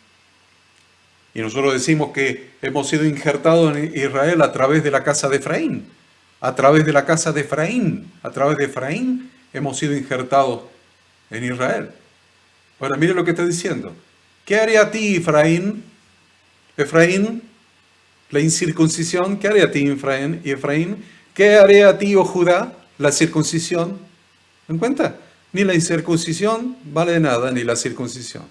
Y nosotros decimos que hemos sido injertados en Israel a través de la casa de Efraín. A través de la casa de Efraín. A través de Efraín hemos sido injertados en Israel. Ahora mire lo que está diciendo. ¿Qué haré a ti, Efraín? Efraín, la incircuncisión. ¿Qué haré a ti, Efraín? Y Efraín, ¿qué haré a ti, oh Judá? La circuncisión. ¿En cuenta? Ni la incircuncisión vale de nada, ni la circuncisión.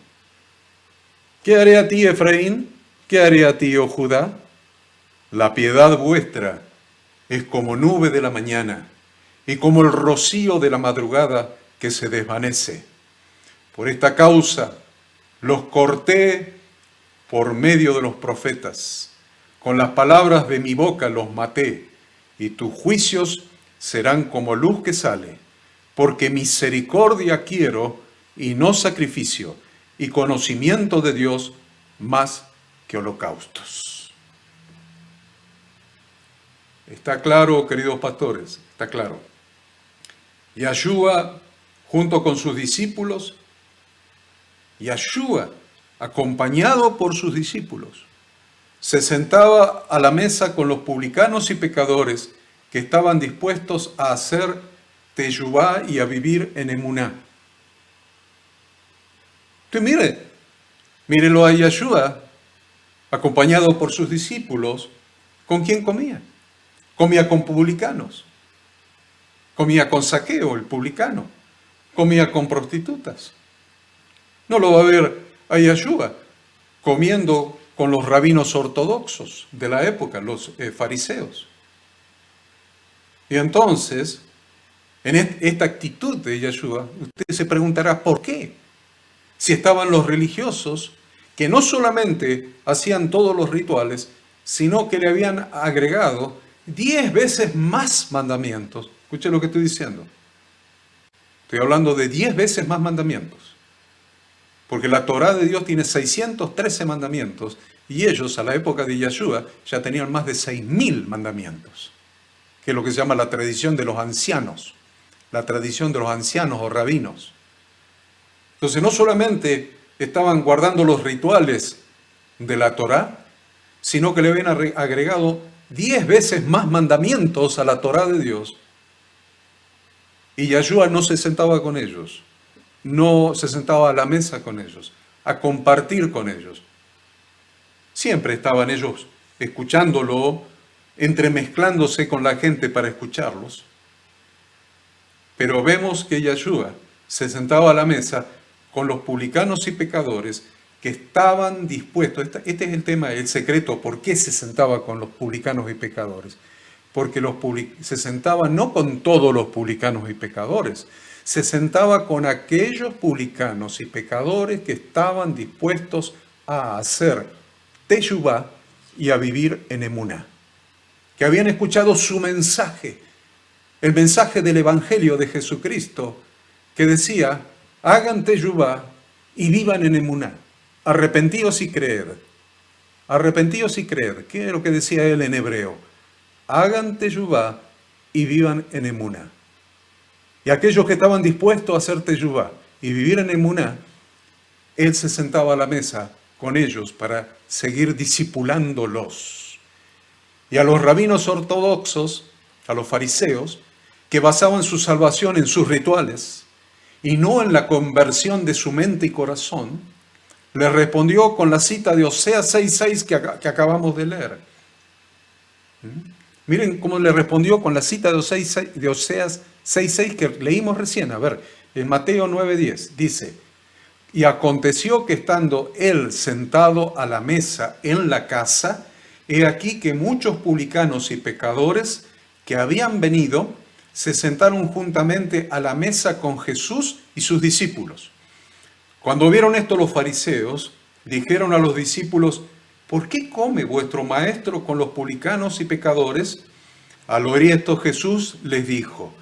¿Qué haré a ti, Efraín? ¿Qué haré a ti, oh Judá? La piedad vuestra es como nube de la mañana y como el rocío de la madrugada que se desvanece. Por esta causa los corté por medio de los profetas. Con las palabras de mi boca los maté, y tus juicios serán como luz que sale, porque misericordia quiero y no sacrificio, y conocimiento de Dios más que holocaustos. Está claro, queridos pastores, está claro. Yahshua, junto con sus discípulos, Yahshua, acompañado por sus discípulos, se sentaba a la mesa con los publicanos y pecadores que estaban dispuestos a hacer teshuvá y a vivir en emuná. Entonces mírelo a Yahshua, acompañado por sus discípulos. ¿Con quién comía? Comía con publicanos, comía con Zaqueo, el publicano, comía con prostitutas. No lo va a ver a Yahshua comiendo con los rabinos ortodoxos de la época, los fariseos. Y entonces, en esta actitud de Yahshua, usted se preguntará ¿por qué? Si estaban los religiosos que no solamente hacían todos los rituales, sino que le habían agregado 10 veces más mandamientos. Escuche lo que estoy diciendo. Estoy hablando de 10 veces más mandamientos. Porque la Torá de Dios tiene 613 mandamientos y ellos a la época de Yahshua ya tenían más de 6.000 mandamientos, que es lo que se llama la tradición de los ancianos, la tradición de los ancianos o rabinos. Entonces no solamente estaban guardando los rituales de la Torá, sino que le habían agregado 10 veces más mandamientos a la Torá de Dios. Y Yahshua no se sentaba con ellos, no se sentaba a la mesa con ellos, a compartir con ellos. Siempre estaban ellos escuchándolo, entremezclándose con la gente para escucharlos. Pero vemos que Yahshua se sentaba a la mesa con los publicanos y pecadores que estaban dispuestos. Este es el tema, el secreto, ¿por qué se sentaba con los publicanos y pecadores? Porque se sentaba no con todos los publicanos y pecadores, se sentaba con aquellos publicanos y pecadores que estaban dispuestos a hacer teshuvá y a vivir en emuná, que habían escuchado su mensaje, el mensaje del Evangelio de Jesucristo, que decía: hagan teshuvá y vivan en emuná, arrepentíos y creed. Arrepentíos y creed. ¿Qué es lo que decía él en hebreo? Hagan teshuvá y vivan en emuná. Y aquellos que estaban dispuestos a hacer teshuvá y vivir en emuná, él se sentaba a la mesa con ellos para seguir discipulándolos. Y a los rabinos ortodoxos, a los fariseos, que basaban su salvación en sus rituales y no en la conversión de su mente y corazón, le respondió con la cita de Oseas 6.6 que acabamos de leer. Miren cómo le respondió con la cita de Oseas 6.6 que leímos recién. A ver, en Mateo 9.10 dice: y aconteció que estando él sentado a la mesa en la casa, he aquí que muchos publicanos y pecadores que habían venido se sentaron juntamente a la mesa con Jesús y sus discípulos. Cuando vieron esto los fariseos, dijeron a los discípulos: ¿por qué come vuestro maestro con los publicanos y pecadores? Al oír esto Jesús les dijo,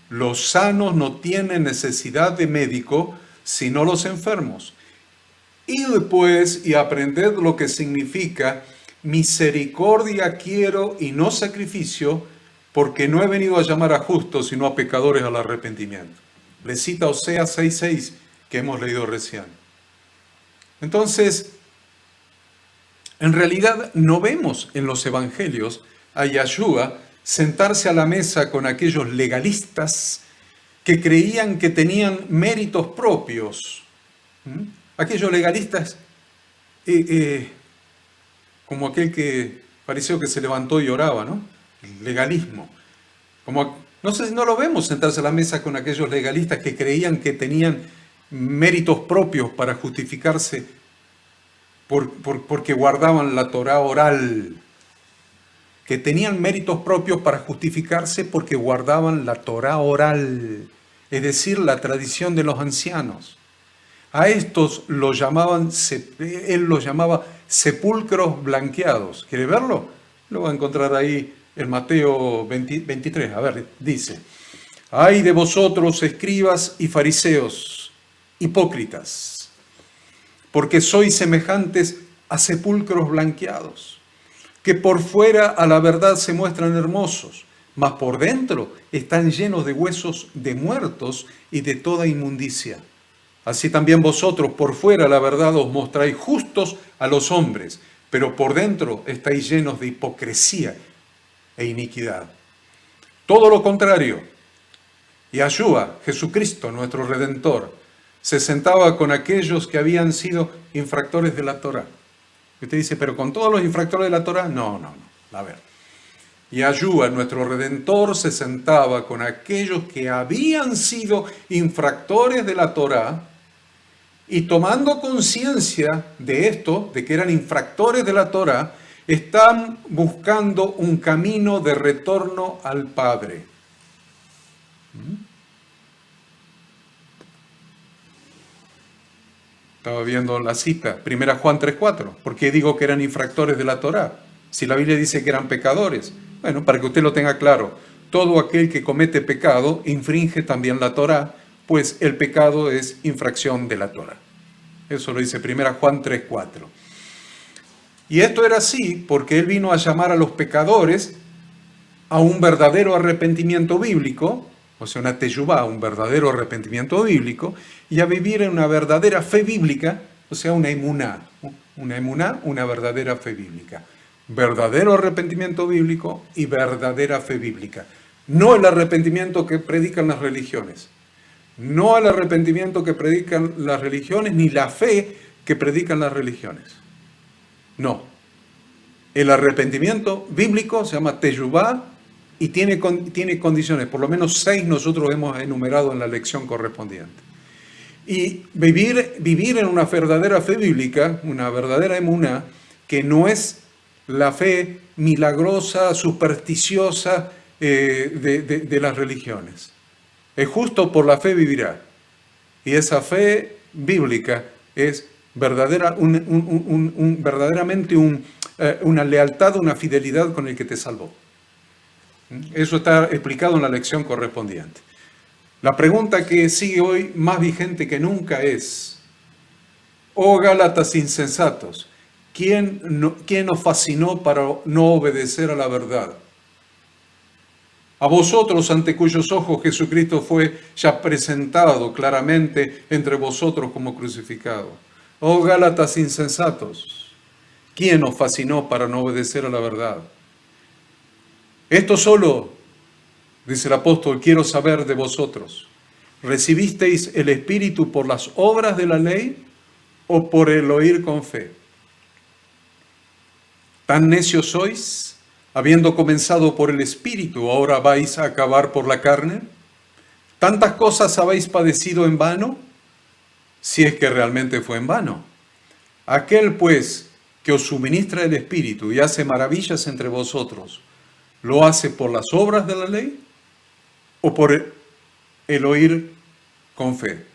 los sanos no tienen necesidad de médico, sino los enfermos. Id pues y aprended lo que significa misericordia quiero y no sacrificio, porque no he venido a llamar a justos, sino a pecadores al arrepentimiento. Le cita Oseas 6:6 que hemos leído recién. Entonces, en realidad no vemos en los evangelios a Yeshua sentarse a la mesa con aquellos legalistas que creían que tenían méritos propios. Aquellos legalistas, como aquel que pareció que se levantó y oraba, ¿no? El legalismo. No sé si no lo vemos sentarse a la mesa con aquellos legalistas que creían que tenían méritos propios para justificarse porque guardaban la Torá oral, que tenían méritos propios para justificarse porque guardaban la Torá oral, es decir, la tradición de los ancianos. A estos él los llamaba sepulcros blanqueados. ¿Quiere verlo? Lo va a encontrar ahí en Mateo 23. A ver, dice, ay de vosotros, escribas y fariseos, hipócritas, porque sois semejantes a sepulcros blanqueados, que por fuera a la verdad se muestran hermosos, mas por dentro están llenos de huesos de muertos y de toda inmundicia. Así también vosotros por fuera la verdad os mostráis justos a los hombres, pero por dentro estáis llenos de hipocresía e iniquidad. Todo lo contrario, Yeshua, Jesucristo, nuestro Redentor, se sentaba con aquellos que habían sido infractores de la Torá. Y usted dice, ¿pero con todos los infractores de la Torá? No. A ver. Yeshua, nuestro Redentor, se sentaba con aquellos que habían sido infractores de la Torá y tomando conciencia de esto, de que eran infractores de la Torá, están buscando un camino de retorno al Padre. Estaba viendo la cita, 1 Juan 3:4. ¿Por qué digo que eran infractores de la Torá? Si la Biblia dice que eran pecadores. Bueno, para que usted lo tenga claro, todo aquel que comete pecado infringe también la Torá, pues el pecado es infracción de la Torá. Eso lo dice 1 Juan 3:4. Y esto era así porque él vino a llamar a los pecadores a un verdadero arrepentimiento bíblico, o sea, una teyubá, un verdadero arrepentimiento bíblico, y a vivir en una verdadera fe bíblica, o sea, una emuná, una verdadera fe bíblica. Verdadero arrepentimiento bíblico y verdadera fe bíblica. No el arrepentimiento que predican las religiones. No el arrepentimiento que predican las religiones, ni la fe que predican las religiones. No. El arrepentimiento bíblico se llama teyubá y tiene condiciones, por lo menos 6 nosotros hemos enumerado en la lección correspondiente. Y vivir en una verdadera fe bíblica, una verdadera emuná, que no es la fe milagrosa, supersticiosa de las religiones. Es justo por la fe vivirá. Y esa fe bíblica es verdaderamente una lealtad, una fidelidad con el que te salvó. Eso está explicado en la lección correspondiente. La pregunta que sigue hoy, más vigente que nunca, es: oh Gálatas insensatos, ¿quién os fascinó para no obedecer a la verdad? A vosotros, ante cuyos ojos Jesucristo fue ya presentado claramente entre vosotros como crucificado. Oh Gálatas insensatos, ¿quién os fascinó para no obedecer a la verdad? Esto solo, dice el apóstol, quiero saber de vosotros. ¿Recibisteis el Espíritu por las obras de la ley o por el oír con fe? ¿Tan necios sois? Habiendo comenzado por el Espíritu, ¿ahora vais a acabar por la carne? ¿Tantas cosas habéis padecido en vano? Si es que realmente fue en vano. Aquel, pues, que os suministra el Espíritu y hace maravillas entre vosotros, ¿lo hace por las obras de la ley o por el oír con fe?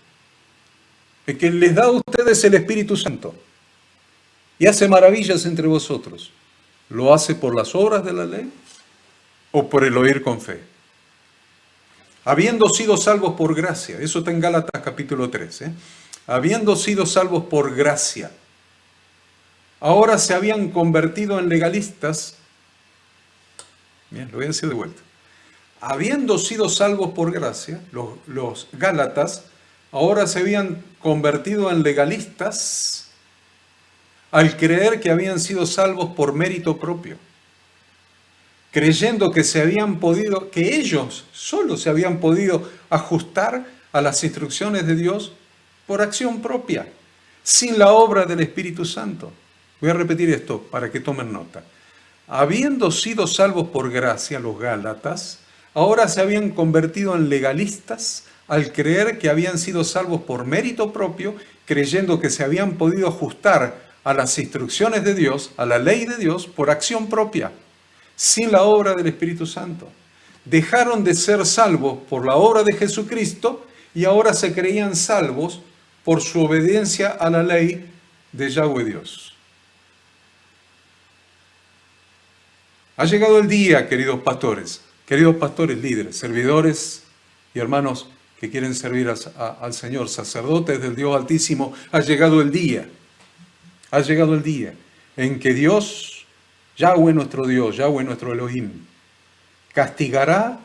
El que les da a ustedes el Espíritu Santo y hace maravillas entre vosotros, ¿lo hace por las obras de la ley o por el oír con fe? Habiendo sido salvos por gracia, eso está en Gálatas capítulo 3, habiendo sido salvos por gracia, ahora se habían convertido en legalistas. Bien, lo voy a decir de vuelta. Habiendo sido salvos por gracia, los Gálatas ahora se habían convertido en legalistas al creer que habían sido salvos por mérito propio, creyendo que que ellos solo se habían podido ajustar a las instrucciones de Dios por acción propia, sin la obra del Espíritu Santo. Voy a repetir esto para que tomen nota. Habiendo sido salvos por gracia, los Gálatas ahora se habían convertido en legalistas al creer que habían sido salvos por mérito propio, creyendo que se habían podido ajustar a las instrucciones de Dios, a la ley de Dios, por acción propia, sin la obra del Espíritu Santo. Dejaron de ser salvos por la obra de Jesucristo y ahora se creían salvos por su obediencia a la ley de Yahweh Dios. Ha llegado el día, queridos pastores líderes, servidores y hermanos que quieren servir al Señor, sacerdotes del Dios Altísimo, ha llegado el día en que Dios, Yahweh nuestro Dios, Yahweh nuestro Elohim, castigará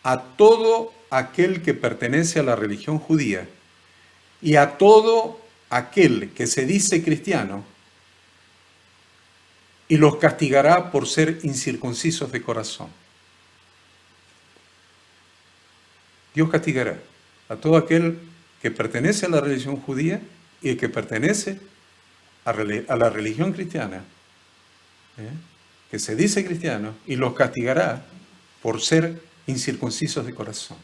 a todo aquel que pertenece a la religión judía y a todo aquel que se dice cristiano, y los castigará por ser incircuncisos de corazón. Dios castigará a todo aquel que pertenece a la religión judía y el que pertenece a la religión cristiana, que se dice cristiano, y los castigará por ser incircuncisos de corazón.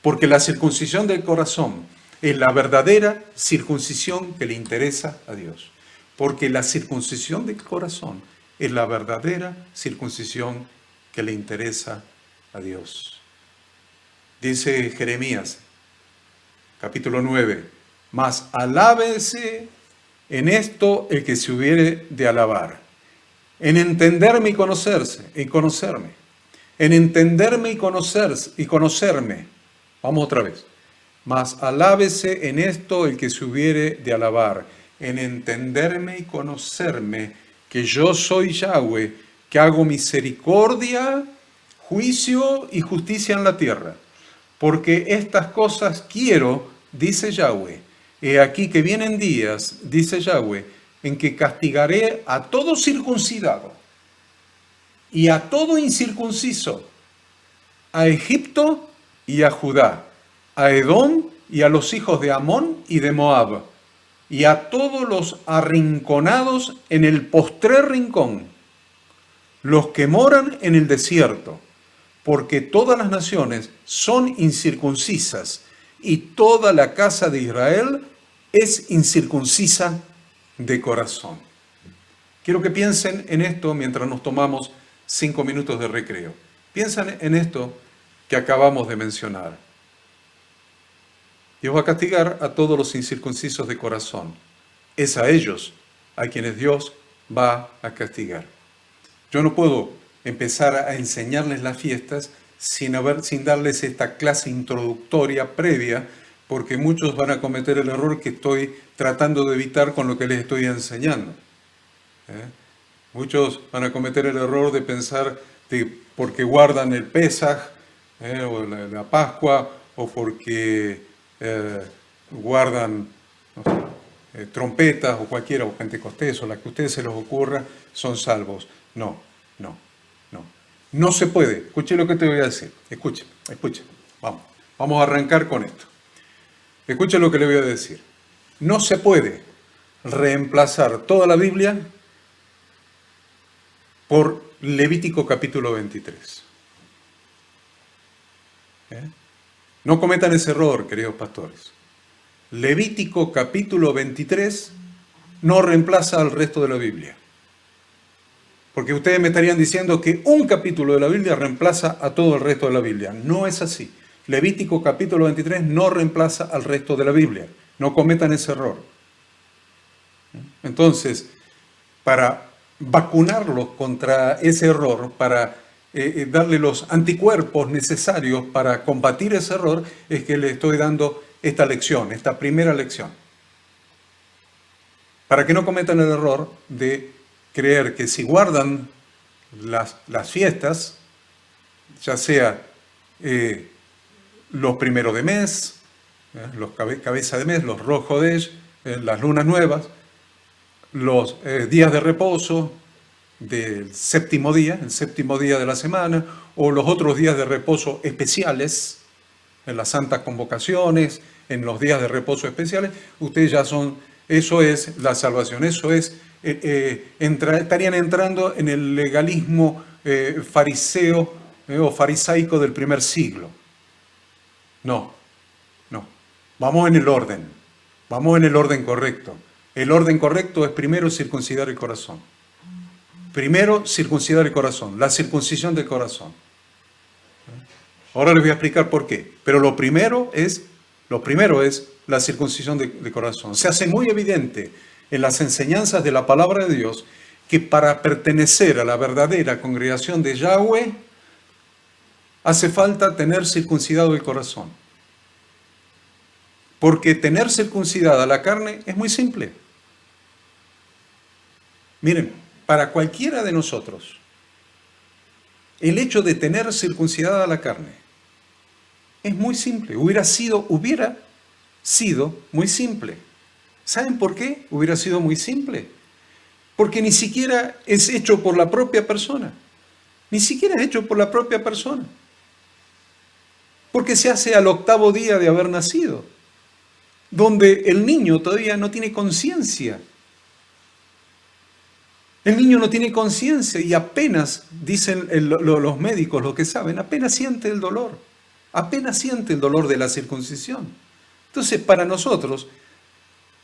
Porque la circuncisión del corazón es la verdadera circuncisión que le interesa a Dios. Porque la circuncisión del corazón es la verdadera circuncisión que le interesa a Dios. Dice Jeremías, capítulo 9, mas alábese en esto el que se hubiere de alabar, en entenderme y conocerme, en entenderme y conocerme. Vamos otra vez. Mas alábese en esto el que se hubiere de alabar, en entenderme y conocerme, que yo soy Yahweh, que hago misericordia, juicio y justicia en la tierra. Porque estas cosas quiero, dice Yahweh. He aquí que vienen días, dice Yahweh, en que castigaré a todo circuncidado y a todo incircunciso, a Egipto y a Judá, a Edom y a los hijos de Amón y de Moab, y a todos los arrinconados en el postrer rincón, los que moran en el desierto, porque todas las naciones son incircuncisas, y toda la casa de Israel es incircuncisa de corazón. Quiero que piensen en esto mientras nos tomamos 5 minutos de recreo. Piensen en esto que acabamos de mencionar. Dios va a castigar a todos los incircuncisos de corazón. Es a ellos a quienes Dios va a castigar. Yo no puedo empezar a enseñarles las fiestas sin darles esta clase introductoria previa, porque muchos van a cometer el error que estoy tratando de evitar con lo que les estoy enseñando. Muchos van a cometer el error de pensar que porque guardan el Pesaj, o la Pascua, o porque guardan trompetas o cualquiera, o Pentecostés, o la que a ustedes se les ocurra, son salvos. No. No se puede. Escuche lo que te voy a decir. Escuche. Vamos a arrancar con esto. Escuche lo que le voy a decir. No se puede reemplazar toda la Biblia por Levítico capítulo 23. No cometan ese error, queridos pastores. Levítico capítulo 23 no reemplaza al resto de la Biblia. Porque ustedes me estarían diciendo que un capítulo de la Biblia reemplaza a todo el resto de la Biblia. No es así. Levítico capítulo 23 no reemplaza al resto de la Biblia. No cometan ese error. Entonces, para vacunarlos contra ese error, para darle los anticuerpos necesarios para combatir ese error, es que le estoy dando esta lección, esta primera lección. Para que no cometan el error de creer que si guardan las fiestas, ya sea los primeros de mes, los cabeza de mes, los Rosh Hodesh, las lunas nuevas, los días de reposo del séptimo día, el séptimo día de la semana, o los otros días de reposo especiales, en las santas convocaciones, en los días de reposo especiales, ustedes ya son, eso es la salvación, eso es, estarían entrando en el legalismo fariseo o farisaico del primer siglo. No, no, vamos en el orden correcto. El orden correcto es primero circuncidar el corazón. Primero circuncidar el corazón, la circuncisión del corazón. Ahora les voy a explicar por qué. Pero lo primero es la circuncisión del corazón. Se hace muy evidente en las enseñanzas de la palabra de Dios que para pertenecer a la verdadera congregación de Yahweh hace falta tener circuncidado el corazón. Porque tener circuncidada la carne es muy simple. Miren, para cualquiera de nosotros, el hecho de tener circuncidada la carne es muy simple. Hubiera sido muy simple. ¿Saben por qué hubiera sido muy simple? Porque ni siquiera es hecho por la propia persona. Ni siquiera es hecho por la propia persona. Porque se hace al octavo día de haber nacido, donde el niño todavía no tiene conciencia. El niño no tiene conciencia y apenas, dicen los médicos, lo que saben, apenas siente el dolor de la circuncisión. Entonces, para nosotros,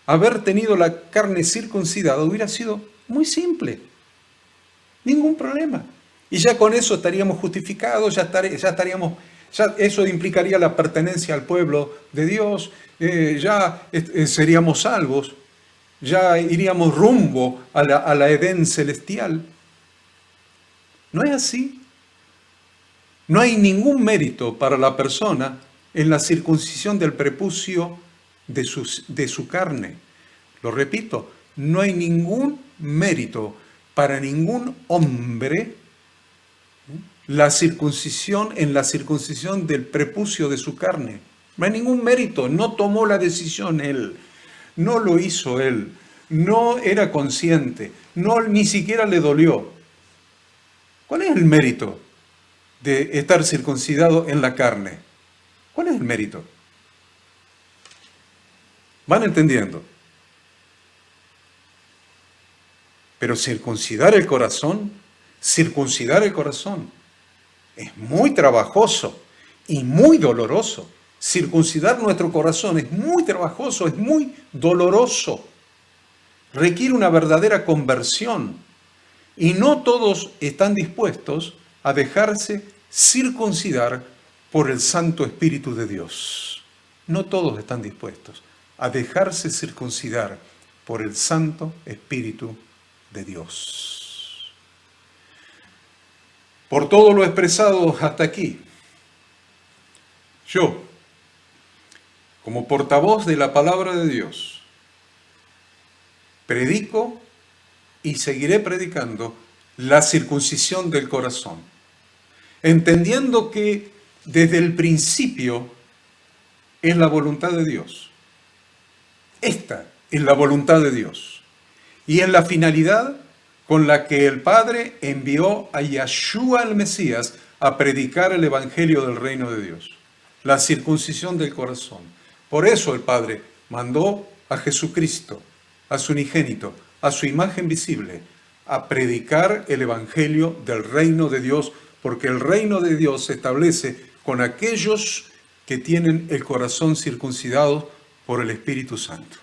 haber tenido la carne circuncidada hubiera sido muy simple, ningún problema. Y ya con eso estaríamos justificados, ya eso implicaría la pertenencia al pueblo de Dios, seríamos salvos. Ya iríamos rumbo a la Edén celestial. No es así. No hay ningún mérito para la persona en la circuncisión del prepucio de su carne. Lo repito, no hay ningún mérito para ningún hombre en la circuncisión del prepucio de su carne. No hay ningún mérito, no tomó la decisión él. No lo hizo él, no era consciente, ni siquiera le dolió. ¿Cuál es el mérito de estar circuncidado en la carne? ¿Cuál es el mérito? ¿Van entendiendo? Pero circuncidar el corazón es muy trabajoso y muy doloroso. Circuncidar nuestro corazón es muy trabajoso, es muy doloroso. Requiere una verdadera conversión. Y no todos están dispuestos a dejarse circuncidar por el Santo Espíritu de Dios. No todos están dispuestos a dejarse circuncidar por el Santo Espíritu de Dios. Por todo lo expresado hasta aquí, yo, como portavoz de la palabra de Dios, predico y seguiré predicando la circuncisión del corazón, entendiendo que desde el principio es la voluntad de Dios. Esta es la voluntad de Dios y es la finalidad con la que el Padre envió a Yeshua el Mesías a predicar el evangelio del reino de Dios, la circuncisión del corazón. Por eso el Padre mandó a Jesucristo, a su unigénito, a su imagen visible, a predicar el evangelio del reino de Dios, porque el reino de Dios se establece con aquellos que tienen el corazón circuncidado por el Espíritu Santo.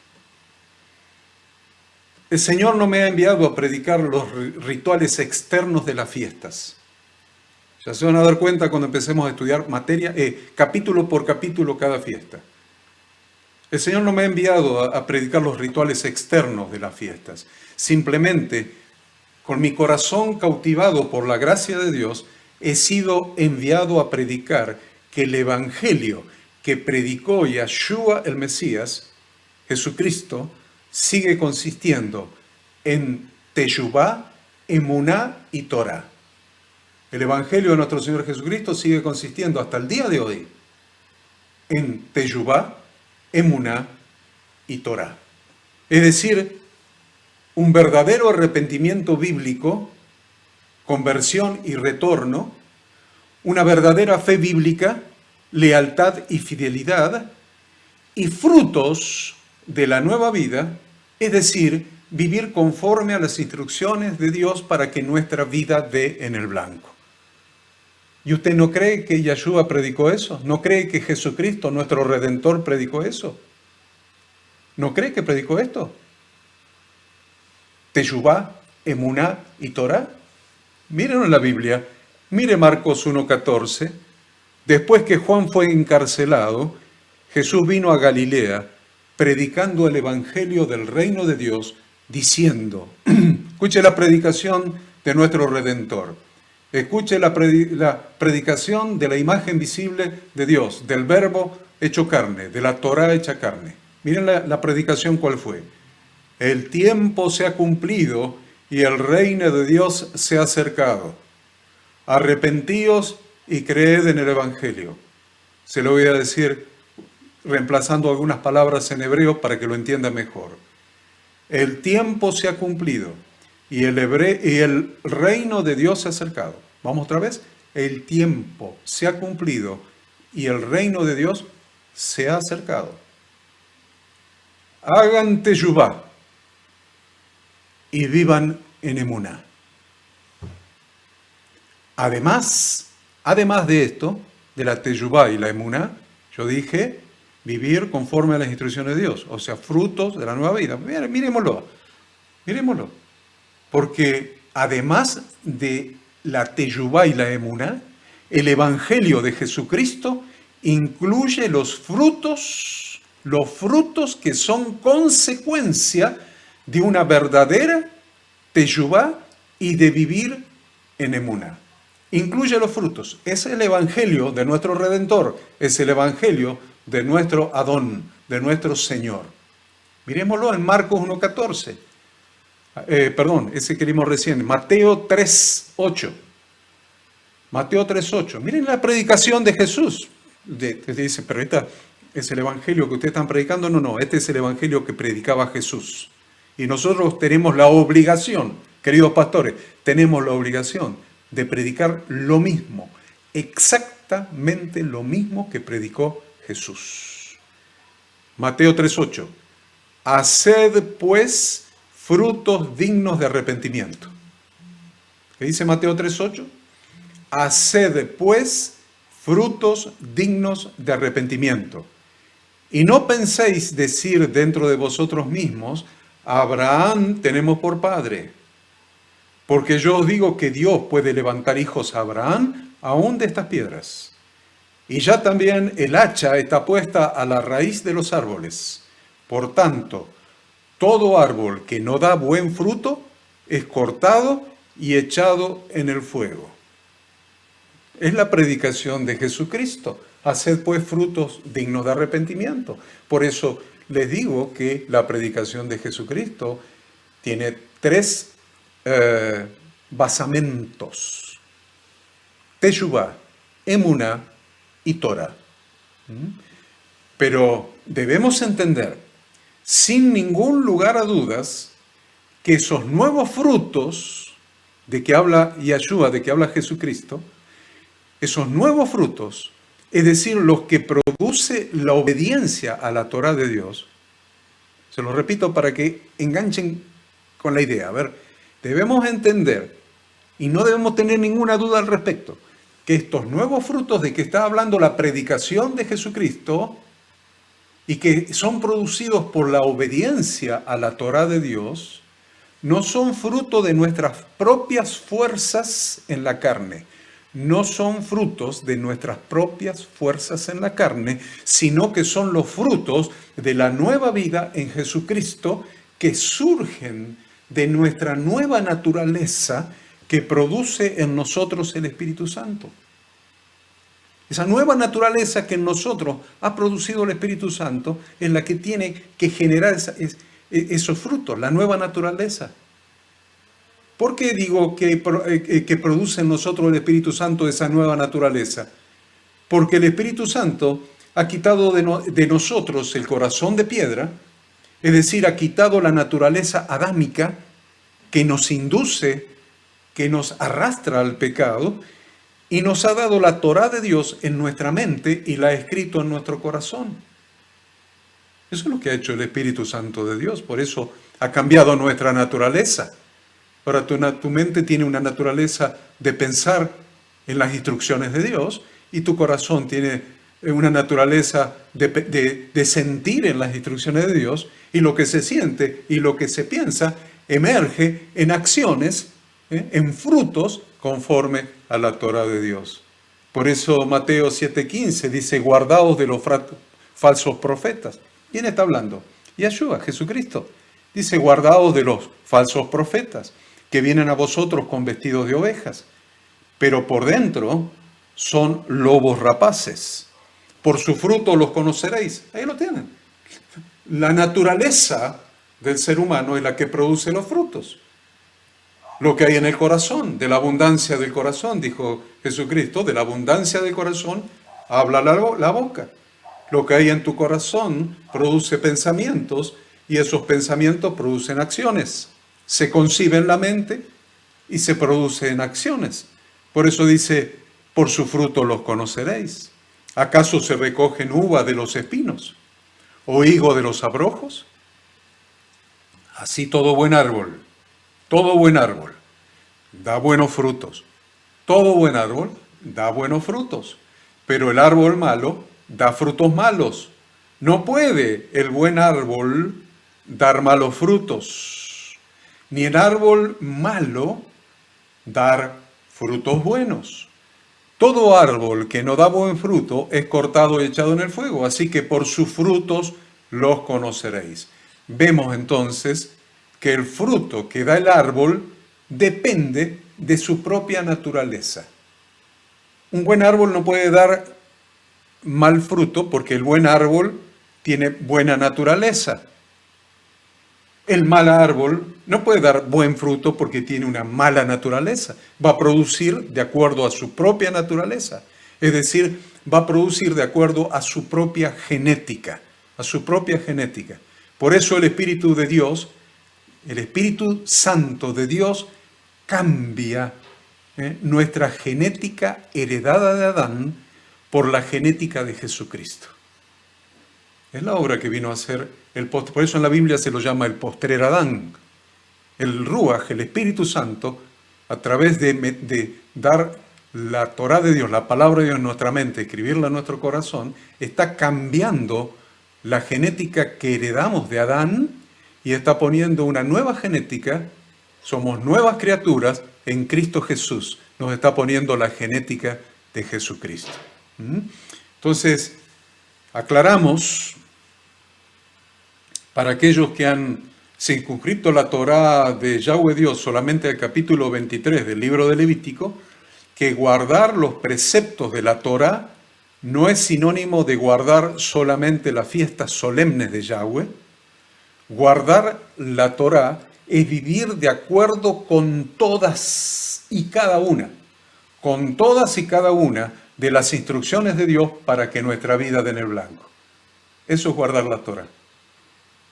El Señor no me ha enviado a predicar los rituales externos de las fiestas. Ya se van a dar cuenta cuando empecemos a estudiar capítulo por capítulo cada fiesta. El Señor no me ha enviado a predicar los rituales externos de las fiestas. Simplemente con mi corazón cautivado por la gracia de Dios, he sido enviado a predicar que el evangelio que predicó Yeshua el Mesías, Jesucristo, sigue consistiendo en Teshuvá, Emuná y Torah. El evangelio de nuestro Señor Jesucristo sigue consistiendo hasta el día de hoy en Teshuvá, Emuná y Torah. Es decir, un verdadero arrepentimiento bíblico, conversión y retorno, una verdadera fe bíblica, lealtad y fidelidad, y frutos de la nueva vida, es decir, vivir conforme a las instrucciones de Dios para que nuestra vida dé en el blanco. ¿Y usted no cree que Yeshua predicó eso? ¿No cree que Jesucristo, nuestro Redentor, predicó eso? ¿No cree que predicó esto? Teshuvá, Emuná y Torah. Miren en la Biblia, mire Marcos 1:14. Después que Juan fue encarcelado, Jesús vino a Galilea predicando el evangelio del reino de Dios, diciendo, escuche la predicación de nuestro Redentor, escuche la predicación de la imagen visible de Dios, del verbo hecho carne, de la Torah hecha carne. Miren la predicación cuál fue. El tiempo se ha cumplido y el reino de Dios se ha acercado. Arrepentíos y creed en el evangelio. Se lo voy a decir reemplazando algunas palabras en hebreo para que lo entienda mejor. El tiempo se ha cumplido y el reino de Dios se ha acercado. Vamos otra vez. El tiempo se ha cumplido y el reino de Dios se ha acercado. Hagan teshuvá y vivan en emuná. Además de esto, de la teshuvá y la emuná, yo dije vivir conforme a las instrucciones de Dios, o sea, frutos de la nueva vida. Miremoslo. Porque además de la teshuvá y la emuná, el evangelio de Jesucristo incluye los frutos que son consecuencia de una verdadera teshuvá y de vivir en emuná. Incluye los frutos. Es el evangelio de nuestro Redentor, es el evangelio de nuestro Adón, de nuestro Señor. Miremoslo en Marcos 1:14. Ese que vimos recién, Mateo 3:8. Mateo 3:8. Miren la predicación de Jesús. Te dice, pero este es el evangelio que ustedes están predicando. No, este es el evangelio que predicaba Jesús. Y nosotros tenemos la obligación, queridos pastores, tenemos la obligación de predicar lo mismo, exactamente lo mismo que predicó Jesús. Mateo 3:8. Haced pues frutos dignos de arrepentimiento. ¿Qué dice Mateo 3:8? Haced pues frutos dignos de arrepentimiento. Y no penséis decir dentro de vosotros mismos, Abraham tenemos por padre. Porque yo os digo que Dios puede levantar hijos a Abraham aún de estas piedras. Y ya también el hacha está puesta a la raíz de los árboles. Por tanto, todo árbol que no da buen fruto es cortado y echado en el fuego. Es la predicación de Jesucristo. Haced pues frutos dignos de arrepentimiento. Por eso les digo que la predicación de Jesucristo tiene tres basamentos: teshuvá, emuná y Torah. Pero debemos entender, sin ningún lugar a dudas, que esos nuevos frutos de que habla Yeshua, de que habla Jesucristo, esos nuevos frutos, es decir, los que produce la obediencia a la Torah de Dios, se lo repito para que enganchen con la idea. A ver, debemos entender, y no debemos tener ninguna duda al respecto, que estos nuevos frutos de que está hablando la predicación de Jesucristo y que son producidos por la obediencia a la Torah de Dios, no son fruto de nuestras propias fuerzas en la carne, no son frutos de nuestras propias fuerzas en la carne, sino que son los frutos de la nueva vida en Jesucristo que surgen de nuestra nueva naturaleza que produce en nosotros el Espíritu Santo. Esa nueva naturaleza que en nosotros ha producido el Espíritu Santo es la que tiene que generar esos frutos, la nueva naturaleza. ¿Por qué digo que produce en nosotros el Espíritu Santo esa nueva naturaleza? Porque el Espíritu Santo ha quitado de nosotros el corazón de piedra, es decir, ha quitado la naturaleza adámica que nos induce, que nos arrastra al pecado, y nos ha dado la Torá de Dios en nuestra mente y la ha escrito en nuestro corazón. Eso es lo que ha hecho el Espíritu Santo de Dios, por eso ha cambiado nuestra naturaleza. Ahora tu mente tiene una naturaleza de pensar en las instrucciones de Dios y tu corazón tiene una naturaleza de sentir en las instrucciones de Dios, y lo que se siente y lo que se piensa emerge en acciones, en frutos conforme a la Torá de Dios. Por eso Mateo 7:15 dice: guardaos de los falsos profetas. ¿Quién está hablando? Yeshua, Jesucristo. Dice: guardaos de los falsos profetas, que vienen a vosotros con vestidos de ovejas, pero por dentro son lobos rapaces. Por su fruto los conoceréis. Ahí lo tienen. La naturaleza del ser humano es la que produce los frutos. Lo que hay en el corazón, de la abundancia del corazón, dijo Jesucristo, de la abundancia del corazón habla la boca. Lo que hay en tu corazón produce pensamientos, y esos pensamientos producen acciones. Se concibe en la mente y se produce en acciones. Por eso dice: por su fruto los conoceréis. ¿Acaso se recogen uva de los espinos o higo de los abrojos? Así todo buen árbol da buenos frutos. Todo buen árbol da buenos frutos, pero el árbol malo da frutos malos. No puede el buen árbol dar malos frutos, ni el árbol malo dar frutos buenos. Todo árbol que no da buen fruto es cortado y echado en el fuego, así que por sus frutos los conoceréis. Vemos entonces que el fruto que da el árbol depende de su propia naturaleza. Un buen árbol no puede dar mal fruto porque el buen árbol tiene buena naturaleza. El mal árbol no puede dar buen fruto porque tiene una mala naturaleza. Va a producir de acuerdo a su propia naturaleza. Es decir, va a producir de acuerdo a su propia genética. Por eso el Espíritu de Dios, el Espíritu Santo de Dios, cambia nuestra genética heredada de Adán por la genética de Jesucristo. Es la obra que vino a hacer por eso en la Biblia se lo llama el postrer Adán. El Ruaj, el Espíritu Santo, a través de dar la Torá de Dios, la palabra de Dios en nuestra mente, escribirla en nuestro corazón, está cambiando la genética que heredamos de Adán y está poniendo una nueva genética. Somos nuevas criaturas en Cristo Jesús. Nos está poniendo la genética de Jesucristo. Entonces, aclaramos, para aquellos que han circunscrito la Torá de Yahweh Dios solamente al capítulo 23 del libro de Levítico, que guardar los preceptos de la Torá no es sinónimo de guardar solamente las fiestas solemnes de Yahweh. Guardar la Torá es vivir de acuerdo con todas y cada una de las instrucciones de Dios para que nuestra vida dé en el blanco. Eso es guardar la Torá.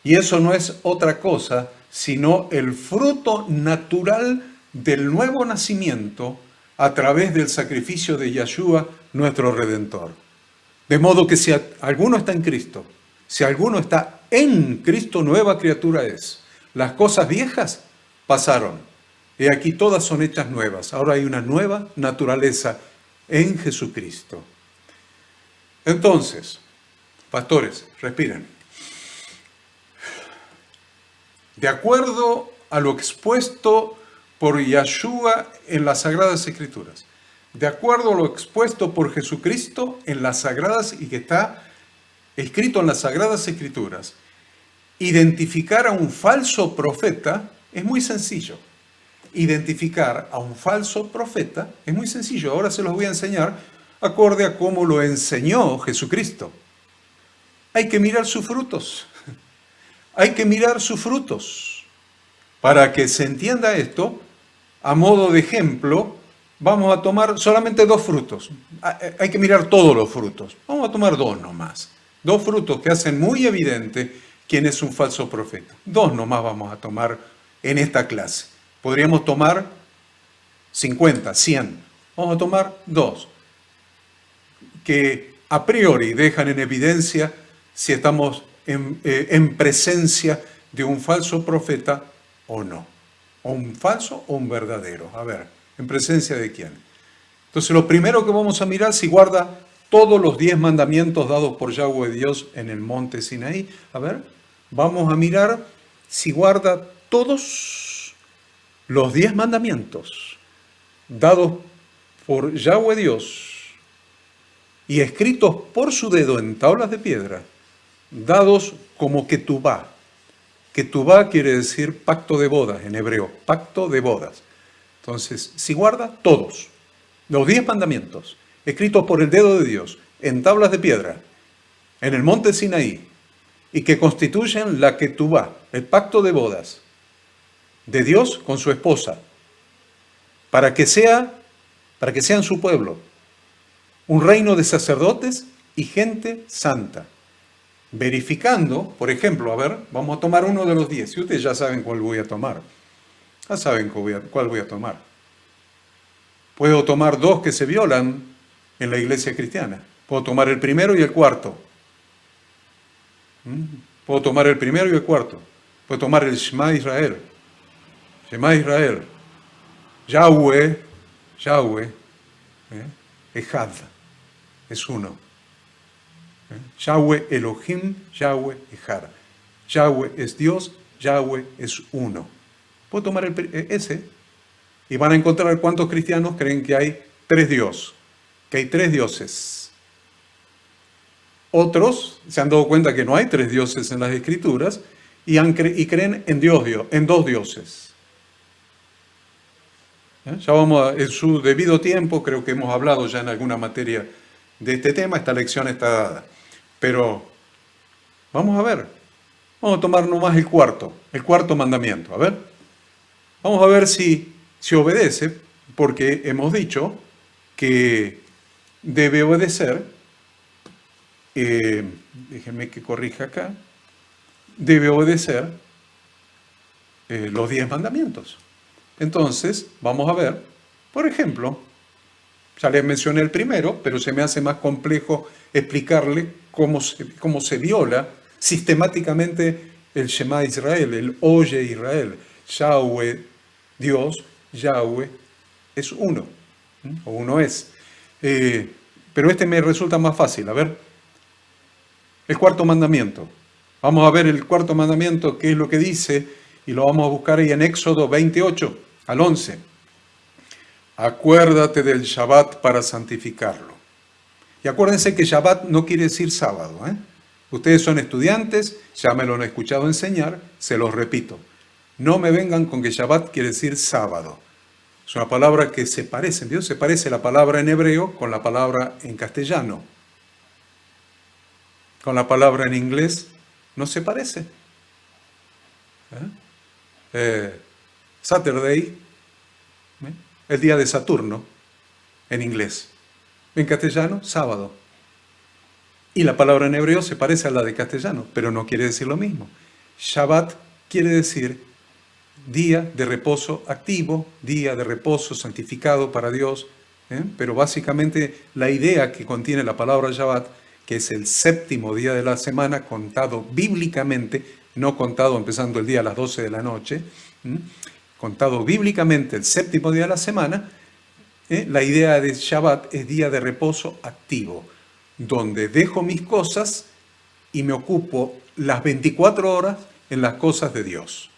Y eso no es otra cosa sino el fruto natural del nuevo nacimiento a través del sacrificio de Yeshua, nuestro Redentor. De modo que si alguno está en Cristo, si alguno está en Cristo, nueva criatura es. Las cosas viejas pasaron, y aquí todas son hechas nuevas. Ahora hay una nueva naturaleza en Jesucristo. Entonces, pastores, respiren. De acuerdo a lo expuesto por Yeshua en las Sagradas Escrituras, de acuerdo a lo expuesto por Jesucristo en las Sagradas y que está escrito en las Sagradas Escrituras, identificar a un falso profeta Es muy sencillo. Identificar a un falso profeta es muy sencillo. Ahora se los voy a enseñar acorde a cómo lo enseñó Jesucristo. Hay que mirar sus frutos. Hay que mirar sus frutos. Para que se entienda esto, a modo de ejemplo, vamos a tomar solamente 2 frutos. Hay que mirar todos los frutos. Vamos a tomar 2 nomás. 2 frutos que hacen muy evidente quién es un falso profeta. 2 nomás vamos a tomar en esta clase. Podríamos tomar 50, 100. Vamos a tomar 2 que a priori dejan en evidencia si estamos en presencia de un falso profeta o no. O un falso o un verdadero. A ver, ¿en presencia de quién? Entonces lo primero que vamos a mirar si guarda todos los 10 mandamientos dados por Yahweh Dios en el monte Sinaí. A ver, vamos a mirar si guarda todos los 10 mandamientos dados por Yahweh Dios y escritos por su dedo en tablas de piedra, dados como ketubá. Ketubá quiere decir pacto de bodas en hebreo, pacto de bodas. Entonces, si guarda todos los 10 mandamientos, escritos por el dedo de Dios, en tablas de piedra, en el monte Sinaí, y que constituyen la ketubá, el pacto de bodas de Dios con su esposa, para que sean su pueblo, un reino de sacerdotes y gente santa. Verificando, por ejemplo, a ver, vamos a tomar uno de los 10, y ustedes ya saben cuál voy a tomar. Ya saben cuál voy a tomar. Puedo tomar 2 que se violan en la iglesia cristiana. Puedo tomar el primero y el cuarto. Puedo tomar el primero y el cuarto. Puedo tomar el Shema Israel. Shema Israel. Yahweh, Echad, es uno. Yahweh Elohim, Yahweh Echad. Yahweh es Dios, Yahweh es uno. Puedo tomar ese y van a encontrar cuántos cristianos creen que hay 3 dioses, que hay 3 dioses. Otros se han dado cuenta que no hay 3 dioses en las Escrituras y creen en 2 dioses. Ya vamos en su debido tiempo, creo que hemos hablado ya en alguna materia de este tema, esta lección está dada. Pero vamos a ver, vamos a tomar nomás el cuarto mandamiento, a ver. Vamos a ver si obedece, porque hemos dicho que debe obedecer, déjenme que corrija acá, debe obedecer los 10 mandamientos. Entonces, vamos a ver, por ejemplo, ya les mencioné el primero, pero se me hace más complejo explicarle cómo se viola sistemáticamente el Shema Israel, el Oye Israel. Yahweh, Dios, Yahweh es uno, o uno es. Pero este me resulta más fácil. A ver, el cuarto mandamiento. Vamos a ver el cuarto mandamiento, qué es lo que dice, y lo vamos a buscar ahí en Éxodo 28 al 11. Acuérdate del Shabbat para santificarlo. Y acuérdense que Shabbat no quiere decir sábado. Ustedes son estudiantes, ya me lo han escuchado enseñar, se los repito. No me vengan con que Shabbat quiere decir sábado. Es una palabra que se parece, ¿vio? Se parece la palabra en hebreo con la palabra en castellano. Con la palabra en inglés no se parece. Saturday, el día de Saturno, en inglés. En castellano, sábado. Y la palabra en hebreo se parece a la de castellano, pero no quiere decir lo mismo. Shabbat quiere decir día de reposo activo, día de reposo santificado para Dios. Pero básicamente la idea que contiene la palabra Shabbat, que es el 7º día de la semana, contado bíblicamente, no contado empezando el día a las 12 de la noche, contado bíblicamente el 7º día de la semana, la idea de Shabbat es día de reposo activo, donde dejo mis cosas y me ocupo las 24 horas en las cosas de Dios.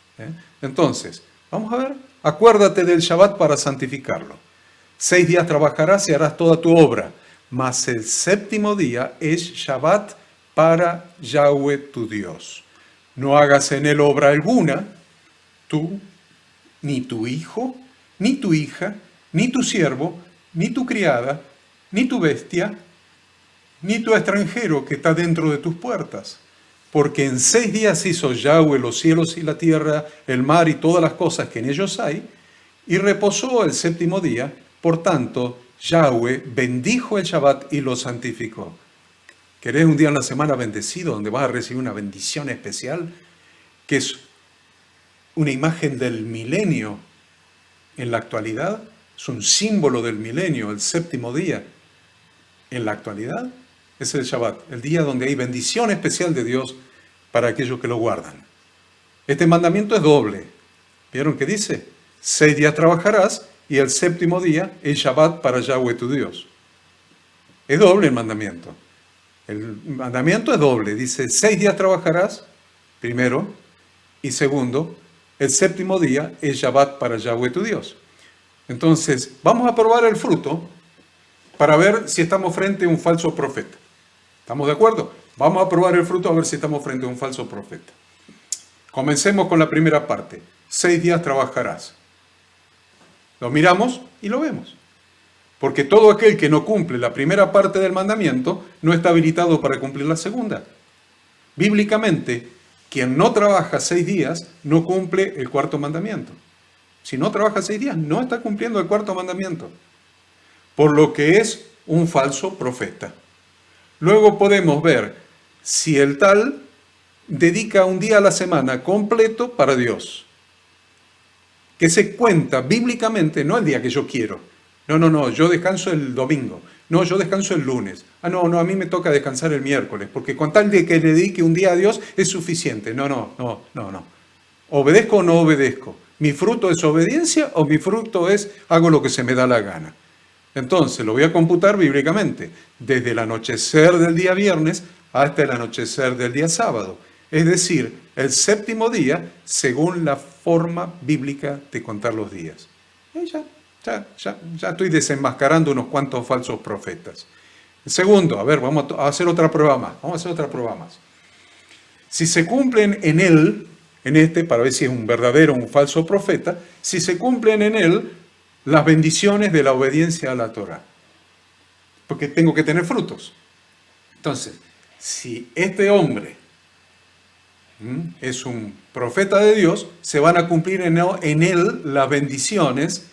Entonces, vamos a ver, acuérdate del Shabbat para santificarlo. 6 días trabajarás y harás toda tu obra, mas el 7º día es Shabbat para Yahweh tu Dios. No hagas en él obra alguna, tú ni tu hijo, ni tu hija, ni tu siervo, ni tu criada, ni tu bestia, ni tu extranjero que está dentro de tus puertas. Porque en 6 días hizo Yahweh los cielos y la tierra, el mar y todas las cosas que en ellos hay, y reposó el 7º día. Por tanto, Yahweh bendijo el Shabbat y lo santificó. ¿Querés un día en la semana bendecido, donde vas a recibir una bendición especial, que es una imagen del milenio en la actualidad? Es un símbolo del milenio, el 7º día. En la actualidad es el Shabbat, el día donde hay bendición especial de Dios para aquellos que lo guardan. Este mandamiento es doble. ¿Vieron qué dice? 6 días trabajarás y el 7º día es Shabbat para Yahweh tu Dios. Es doble el mandamiento. El mandamiento es doble. Dice, 6 días trabajarás, primero, y segundo, el 7º día es Shabbat para Yahweh tu Dios. Entonces, vamos a probar el fruto para ver si estamos frente a un falso profeta. ¿Estamos de acuerdo? Vamos a probar el fruto a ver si estamos frente a un falso profeta. Comencemos con la primera parte. 6 días trabajarás. Lo miramos y lo vemos. Porque todo aquel que no cumple la primera parte del mandamiento no está habilitado para cumplir la segunda. Bíblicamente, quien no trabaja 6 días no cumple el 4º mandamiento. Si no trabaja 6 días, no está cumpliendo el 4º mandamiento. Por lo que es un falso profeta. Luego podemos ver si el tal dedica un día a la semana completo para Dios, que se cuenta bíblicamente, no el día que yo quiero. No, yo descanso el domingo. No, yo descanso el lunes. No, a mí me toca descansar el miércoles, porque con tal de que le dedique un día a Dios es suficiente. No. ¿Obedezco o no obedezco? ¿Mi fruto es obediencia o mi fruto es hago lo que se me da la gana? Entonces, lo voy a computar bíblicamente, desde el anochecer del día viernes hasta el anochecer del día sábado. Es decir, el 7º día, según la forma bíblica de contar los días. Y ya estoy desenmascarando unos cuantos falsos profetas. Segundo, a ver, vamos a hacer otra prueba más. Si se cumplen en él, para ver si es un verdadero o un falso profeta, si se cumplen en él las bendiciones de la obediencia a la Torá. Porque tengo que tener frutos. Entonces, si este hombre es un profeta de Dios, se van a cumplir en él las bendiciones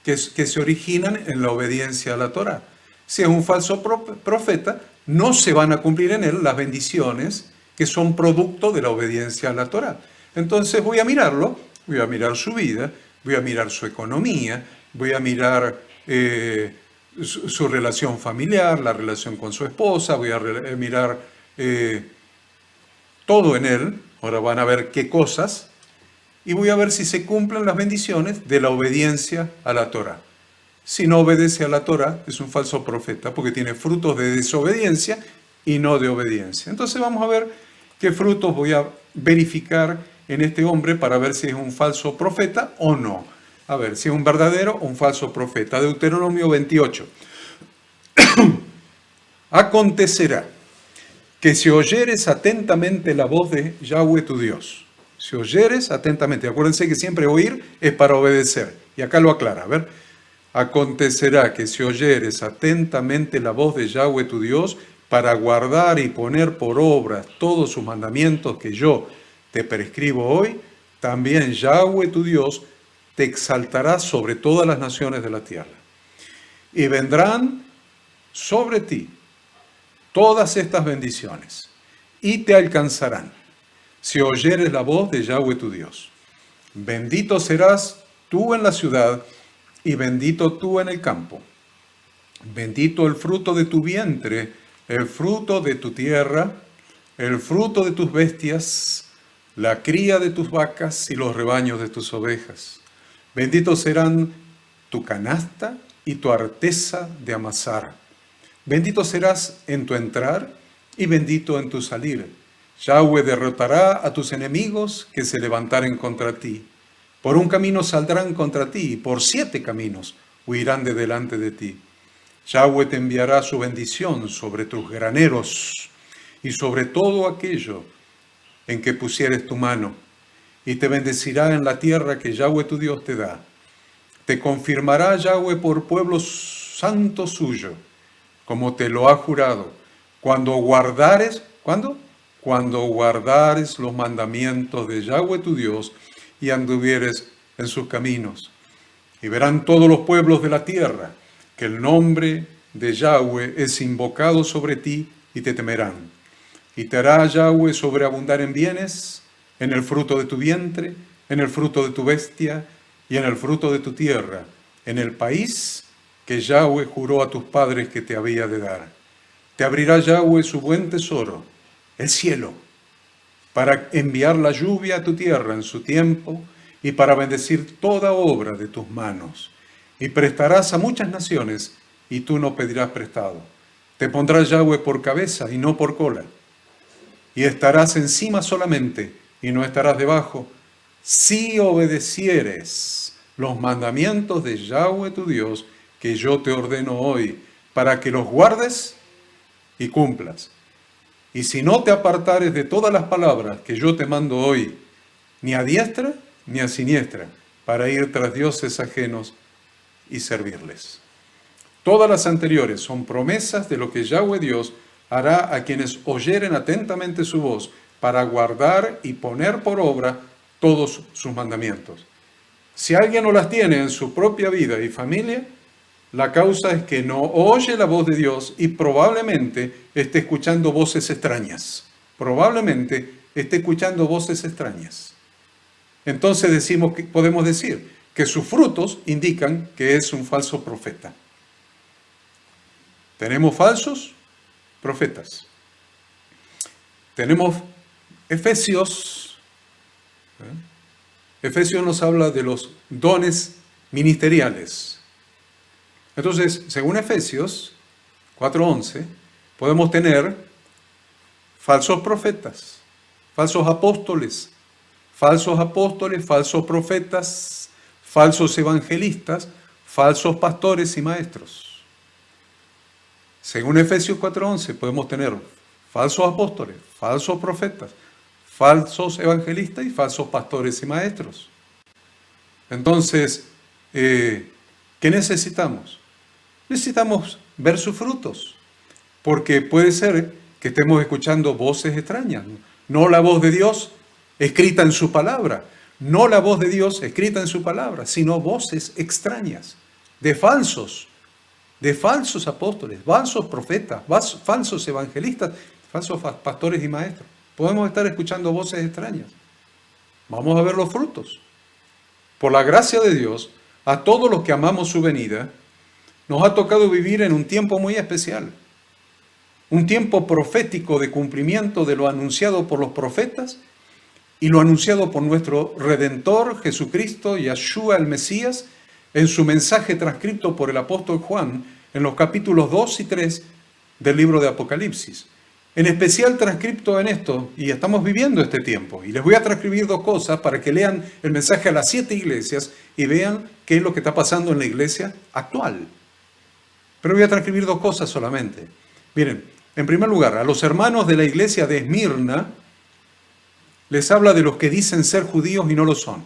que se originan en la obediencia a la Torá. Si es un falso profeta, no se van a cumplir en él las bendiciones que son producto de la obediencia a la Torá. Entonces voy a mirarlo, voy a mirar su vida, voy a mirar su economía, voy a mirar su relación familiar, la relación con su esposa, voy a mirar todo en él. Ahora van a ver qué cosas. Y voy a ver si se cumplen las bendiciones de la obediencia a la Torá. Si no obedece a la Torá, es un falso profeta, porque tiene frutos de desobediencia y no de obediencia. Entonces vamos a ver qué frutos voy a verificar en este hombre para ver si es un falso profeta o no. A ver, si es un verdadero o un falso profeta. Deuteronomio 28. Acontecerá que si oyeres atentamente la voz de Yahweh tu Dios. Si oyeres atentamente. Acuérdense que siempre oír es para obedecer. Y acá lo aclara. A ver. Acontecerá que si oyeres atentamente la voz de Yahweh tu Dios para guardar y poner por obra todos sus mandamientos que yo te prescribo hoy, también Yahweh tu Dios te exaltará sobre todas las naciones de la tierra. Y vendrán sobre ti todas estas bendiciones y te alcanzarán si oyeres la voz de Yahweh tu Dios. Bendito serás tú en la ciudad y bendito tú en el campo. Bendito el fruto de tu vientre, el fruto de tu tierra, el fruto de tus bestias, la cría de tus vacas y los rebaños de tus ovejas. Benditos serán tu canasta y tu arteza de amasar. Bendito serás en tu entrar y bendito en tu salir. Yahweh derrotará a tus enemigos que se levantaren contra ti. Por un camino saldrán contra ti, y por 7 caminos huirán de delante de ti. Yahweh te enviará su bendición sobre tus graneros y sobre todo aquello en que pusieres tu mano, y te bendecirá en la tierra que Yahweh tu Dios te da. Te confirmará Yahweh por pueblo santo suyo, como te lo ha jurado, cuando guardares, ¿cuándo? Cuando guardares los mandamientos de Yahweh tu Dios y anduvieres en sus caminos. Y verán todos los pueblos de la tierra que el nombre de Yahweh es invocado sobre ti y te temerán. Y te hará Yahweh sobreabundar en bienes, en el fruto de tu vientre, en el fruto de tu bestia y en el fruto de tu tierra, en el país que Yahweh juró a tus padres que te había de dar. Te abrirá Yahweh su buen tesoro, el cielo, para enviar la lluvia a tu tierra en su tiempo y para bendecir toda obra de tus manos. Y prestarás a muchas naciones y tú no pedirás prestado. Te pondrá Yahweh por cabeza y no por cola. Y estarás encima solamente y no estarás debajo, si obedecieres los mandamientos de Yahweh tu Dios, que yo te ordeno hoy, para que los guardes y cumplas. Y si no te apartares de todas las palabras que yo te mando hoy, ni a diestra ni a siniestra, para ir tras dioses ajenos y servirles. Todas las anteriores son promesas de lo que Yahweh Dios hará a quienes oyeren atentamente su voz, para guardar y poner por obra todos sus mandamientos. Si alguien no las tiene en su propia vida y familia, la causa es que no oye la voz de Dios y probablemente esté escuchando voces extrañas. Probablemente esté escuchando voces extrañas. Entonces podemos decir que sus frutos indican que es un falso profeta. Tenemos falsos profetas. Tenemos Efesios. Efesios nos habla de los dones ministeriales. Entonces, según Efesios 4:11, podemos tener falsos profetas, falsos apóstoles, falsos profetas, falsos evangelistas, falsos pastores y maestros. Según Efesios 4:11, podemos tener falsos apóstoles, falsos profetas, falsos evangelistas y falsos pastores y maestros. Entonces, ¿qué necesitamos? Necesitamos ver sus frutos, porque puede ser que estemos escuchando voces extrañas, no la voz de Dios escrita en su palabra, no la voz de Dios escrita en su palabra, sino voces extrañas, de falsos apóstoles, falsos profetas, falsos evangelistas, falsos pastores y maestros. Podemos estar escuchando voces extrañas. Vamos a ver los frutos. Por la gracia de Dios, a todos los que amamos su venida, nos ha tocado vivir en un tiempo muy especial. Un tiempo profético de cumplimiento de lo anunciado por los profetas y lo anunciado por nuestro Redentor Jesucristo, Yahshua el Mesías, en su mensaje transcrito por el apóstol Juan en los capítulos 2 y 3 del libro de Apocalipsis. En especial transcripto en esto, y estamos viviendo este tiempo, y les voy a transcribir 2 cosas para que lean el mensaje a las 7 iglesias y vean qué es lo que está pasando en la iglesia actual. Pero voy a transcribir 2 cosas solamente. Miren, en primer lugar, a los hermanos de la iglesia de Esmirna les habla de los que dicen ser judíos y no lo son.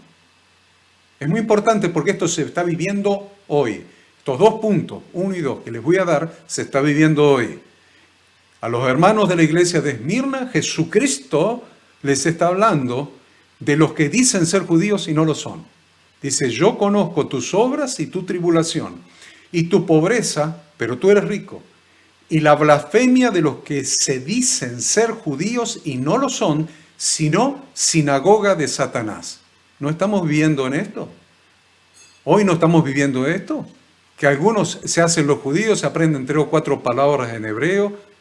Es muy importante porque esto se está viviendo hoy. Estos 2 puntos, 1 y 2, que les voy a dar, se está viviendo hoy. A los hermanos de la iglesia de Esmirna, Jesucristo les está hablando de los que dicen ser judíos y no lo son. Dice, yo conozco tus obras y tu tribulación, y tu pobreza, pero tú eres rico, y la blasfemia de los que se dicen ser judíos y no lo son, sino sinagoga de Satanás. ¿No estamos viviendo en esto? Hoy no estamos viviendo esto. Que algunos se hacen los judíos, se aprenden 3 o 4 palabras en hebreo,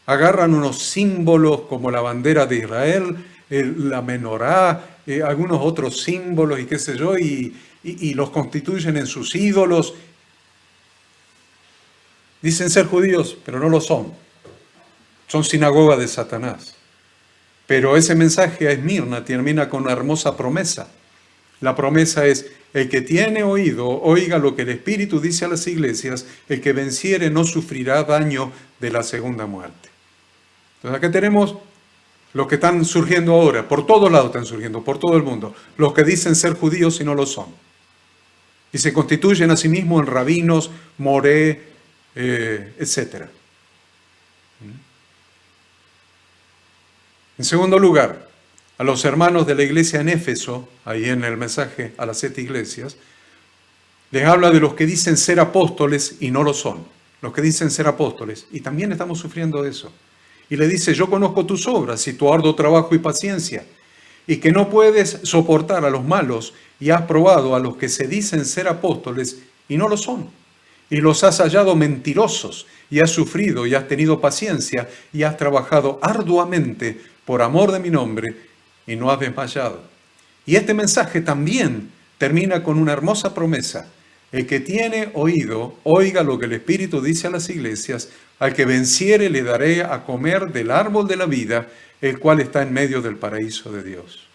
agarran unos símbolos como la bandera de Israel, la menorá, algunos otros símbolos y qué sé yo, y los constituyen en sus ídolos. Dicen ser judíos, pero no lo son. Son sinagoga de Satanás. Pero ese mensaje a Esmirna termina con una hermosa promesa. La promesa es, el que tiene oído, oiga lo que el Espíritu dice a las iglesias, el que venciere no sufrirá daño de la segunda muerte. Entonces acá tenemos Los que están surgiendo ahora, por todos lados están surgiendo, por todo el mundo. Los que dicen ser judíos y no lo son. Y se constituyen a sí mismos en rabinos, moré, etc. En segundo lugar, a los hermanos de la iglesia en Éfeso, ahí en el mensaje a las 7 iglesias, les habla de los que dicen ser apóstoles y no lo son. Los que dicen ser apóstoles. Y también estamos sufriendo eso. Y le dice, yo conozco tus obras y tu arduo trabajo y paciencia, y que no puedes soportar a los malos, y has probado a los que se dicen ser apóstoles y no lo son. Y los has hallado mentirosos, y has sufrido, y has tenido paciencia, y has trabajado arduamente por amor de mi nombre, y no has desmayado. Y este mensaje también termina con una hermosa promesa. El que tiene oído, oiga lo que el Espíritu dice a las iglesias. Al que venciere le daré a comer del árbol de la vida, el cual está en medio del paraíso de Dios.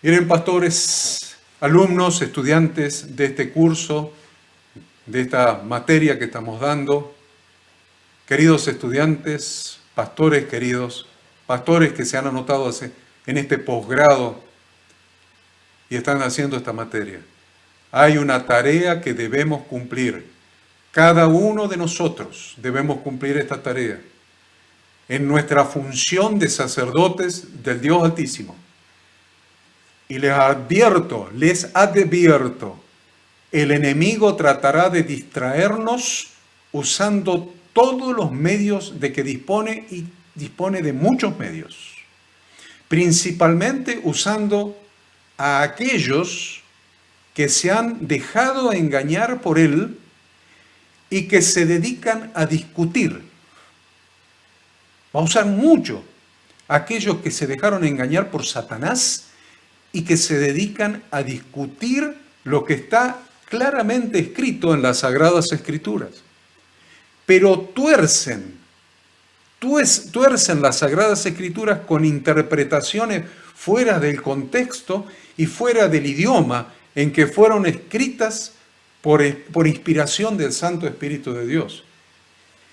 Miren, pastores, alumnos, estudiantes de este curso, de esta materia que estamos dando, queridos estudiantes, pastores queridos, pastores que se han anotado en este posgrado y están haciendo esta materia. Hay una tarea que debemos cumplir. Cada uno de nosotros debemos cumplir esta tarea en nuestra función de sacerdotes del Dios Altísimo. Y les advierto, el enemigo tratará de distraernos usando todos los medios de que dispone, y dispone de muchos medios. Principalmente usando a aquellos que se han dejado engañar por él y que se dedican a discutir. Va a usar mucho a aquellos que se dejaron engañar por Satanás y que se dedican a discutir lo que está claramente escrito en las Sagradas Escrituras. Pero tuercen las Sagradas Escrituras con interpretaciones fuera del contexto y fuera del idioma en que fueron escritas por inspiración del Santo Espíritu de Dios.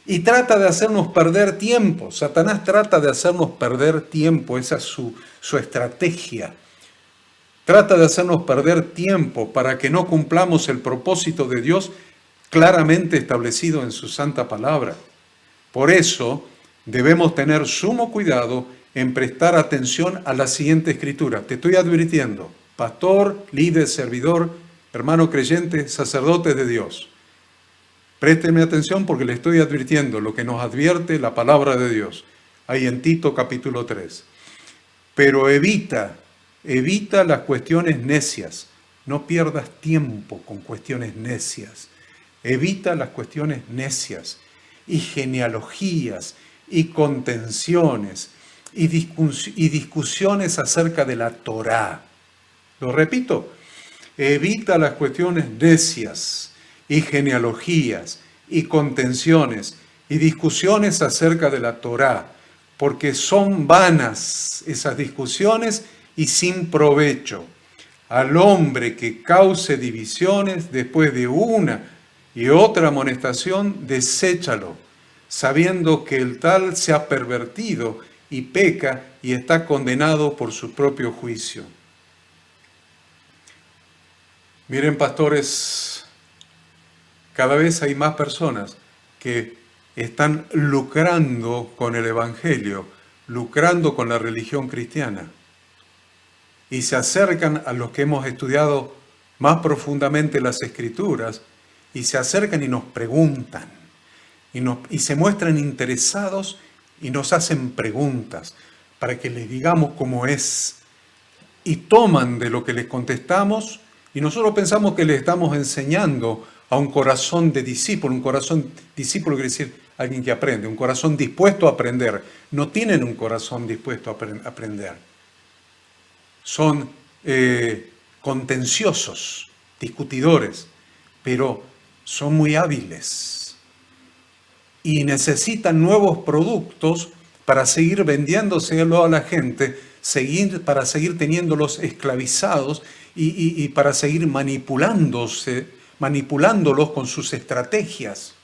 Y trata de hacernos perder tiempo. Satanás trata de hacernos perder tiempo. Esa es su estrategia. Trata de hacernos perder tiempo para que no cumplamos el propósito de Dios claramente establecido en su santa palabra. Por eso debemos tener sumo cuidado en prestar atención a la siguiente escritura. Te estoy advirtiendo, pastor, líder, servidor, hermano creyente, sacerdote de Dios. Présteme atención porque le estoy advirtiendo lo que nos advierte la palabra de Dios. Ahí en Tito capítulo 3. Pero evita las cuestiones necias. No pierdas tiempo con cuestiones necias. Evita las cuestiones necias y genealogías y contenciones y discusiones acerca de la Torá. Lo repito, evita las cuestiones necias y genealogías y contenciones y discusiones acerca de la Torá, porque son vanas esas discusiones y sin provecho. Al hombre que cause divisiones después de una y otra amonestación, deséchalo, sabiendo que el tal se ha pervertido y peca y está condenado por su propio juicio. Miren, pastores, cada vez hay más personas que están lucrando con el Evangelio, lucrando con la religión cristiana. Y se acercan a los que hemos estudiado más profundamente las Escrituras, y se acercan y nos preguntan, y se muestran interesados y nos hacen preguntas para que les digamos cómo es. Y toman de lo que les contestamos, y nosotros pensamos que les estamos enseñando a un corazón de discípulo. Un corazón discípulo quiere decir alguien que aprende, un corazón dispuesto a aprender. No tienen un corazón dispuesto a aprender. Son contenciosos, discutidores, pero son muy hábiles y necesitan nuevos productos para seguir vendiéndoselo a la gente, para seguir teniéndolos esclavizados y para seguir manipulándolos con sus estrategias,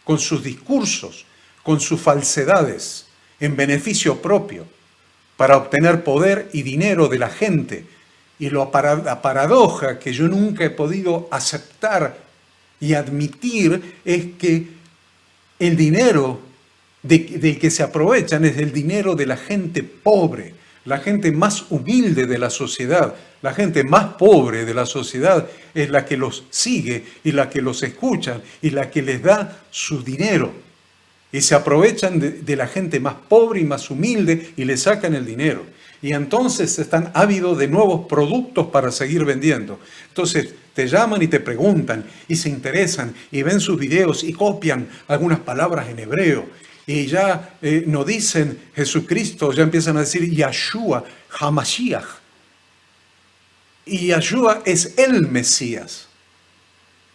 con sus discursos, con sus falsedades. en beneficio propio, para obtener poder y dinero de la gente. Y la paradoja que yo nunca he podido aceptar y admitir es que el dinero del que se aprovechan es el dinero de la gente pobre, la gente más humilde de la sociedad. La gente más pobre de la sociedad es la que los sigue y la que los escucha y la que les da su dinero. Y se aprovechan de la gente más pobre y más humilde y le sacan el dinero. Y entonces están ávidos de nuevos productos para seguir vendiendo. Entonces te llaman y te preguntan y se interesan y ven sus videos y copian algunas palabras en hebreo. Y ya no dicen Jesucristo, ya empiezan a decir Yahshua, HaMashiach. Y Yahshua es el Mesías.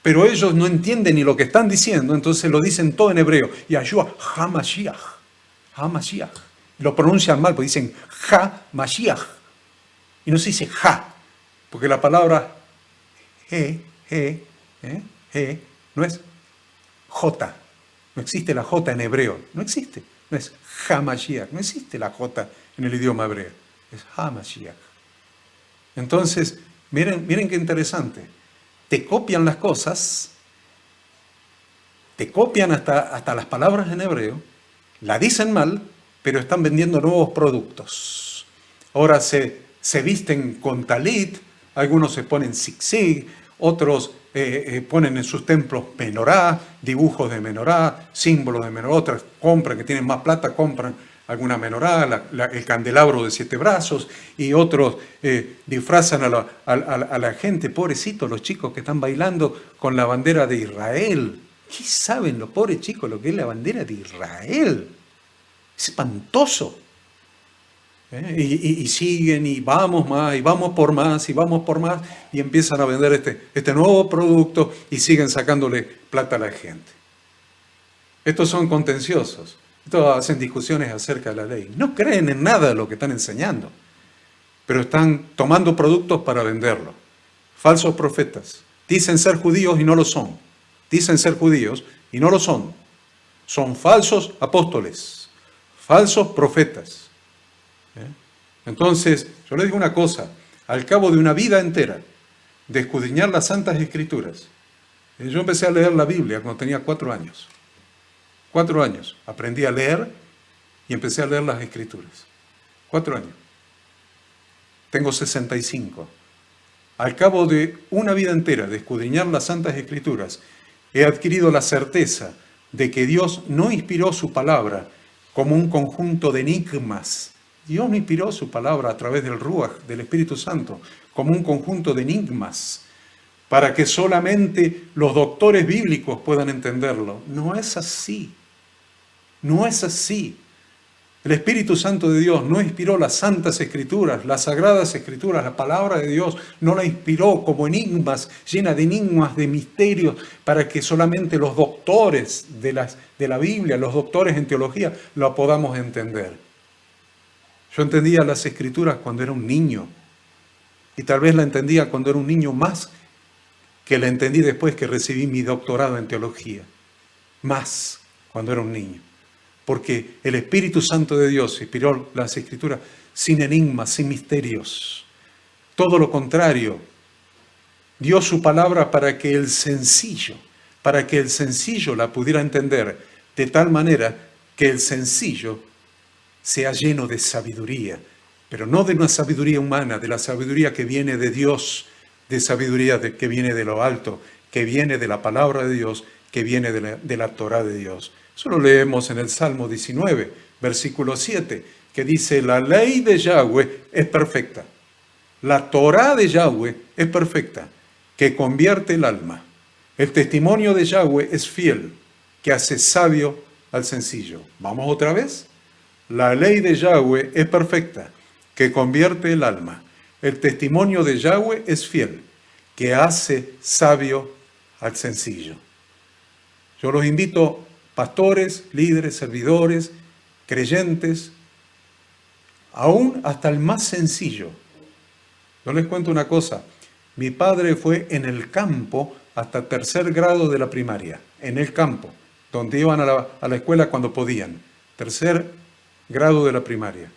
Pero ellos no entienden ni lo que están diciendo, entonces lo dicen todo en hebreo. Yahshua HaMashiach. HaMashiach. Lo pronuncian mal, porque dicen HaMashiach. Y no se dice Ha, porque la palabra He, no es J. No existe la J en hebreo. No existe. No es HaMashiach. No existe la J en el idioma hebreo. Es HaMashiach. Entonces, miren qué interesante. Te copian las cosas, te copian hasta las palabras en hebreo, la dicen mal, pero están vendiendo nuevos productos. Ahora se visten con talit, algunos se ponen zigzag, otros ponen en sus templos menorá, dibujos de menorá, símbolos de menorá, otras compran, que tienen más plata, compran alguna menorá, el candelabro de 7 brazos, y otros disfrazan a la gente, pobrecitos, los chicos que están bailando con la bandera de Israel. ¿Qué saben los pobres chicos lo que es la bandera de Israel? Es espantoso. Y siguen y vamos más, y vamos por más, y vamos por más, y empiezan a vender este nuevo producto y siguen sacándole plata a la gente. Estos son contenciosos. Estos hacen discusiones acerca de la ley. No creen en nada de lo que están enseñando, pero están tomando productos para venderlo. Falsos profetas. Dicen ser judíos y no lo son. Dicen ser judíos y no lo son. Son falsos apóstoles, falsos profetas. Entonces, yo les digo una cosa, al cabo de una vida entera de escudriñar las Santas Escrituras, yo empecé a leer la Biblia cuando tenía 4 años. 4 años. Aprendí a leer y empecé a leer las Escrituras. 4 años. Tengo 65. Al cabo de una vida entera de escudriñar las Santas Escrituras, he adquirido la certeza de que Dios no inspiró su palabra como un conjunto de enigmas. Dios no inspiró su palabra a través del Ruach, del Espíritu Santo, como un conjunto de enigmas, para que solamente los doctores bíblicos puedan entenderlo. No es así. No es así. El Espíritu Santo de Dios no inspiró las Santas Escrituras, las Sagradas Escrituras, la palabra de Dios no la inspiró como enigmas, llena de enigmas, de misterios, para que solamente los doctores de la Biblia, los doctores en teología, lo podamos entender. Yo entendía las Escrituras cuando era un niño, y tal vez la entendía cuando era un niño más que la entendí después que recibí mi doctorado en teología. Más cuando era un niño. Porque el Espíritu Santo de Dios inspiró las Escrituras sin enigmas, sin misterios. Todo lo contrario, dio su palabra para que el sencillo la pudiera entender de tal manera que el sencillo sea lleno de sabiduría, pero no de una sabiduría humana, de la sabiduría que viene de Dios, de sabiduría que viene de lo alto, que viene de la palabra de Dios, que viene de la Torá de Dios. Eso lo leemos en el Salmo 19, versículo 7, que dice, la ley de Yahweh es perfecta, la Torá de Yahweh es perfecta, que convierte el alma. El testimonio de Yahweh es fiel, que hace sabio al sencillo. ¿Vamos otra vez? La ley de Yahweh es perfecta, que convierte el alma. El testimonio de Yahweh es fiel, que hace sabio al sencillo. Yo los invito, pastores, líderes, servidores, creyentes, aún hasta el más sencillo. Yo les cuento una cosa. Mi padre fue en el campo hasta 3er grado de la primaria, en el campo, donde iban a la escuela cuando podían. 3er grado de la primaria.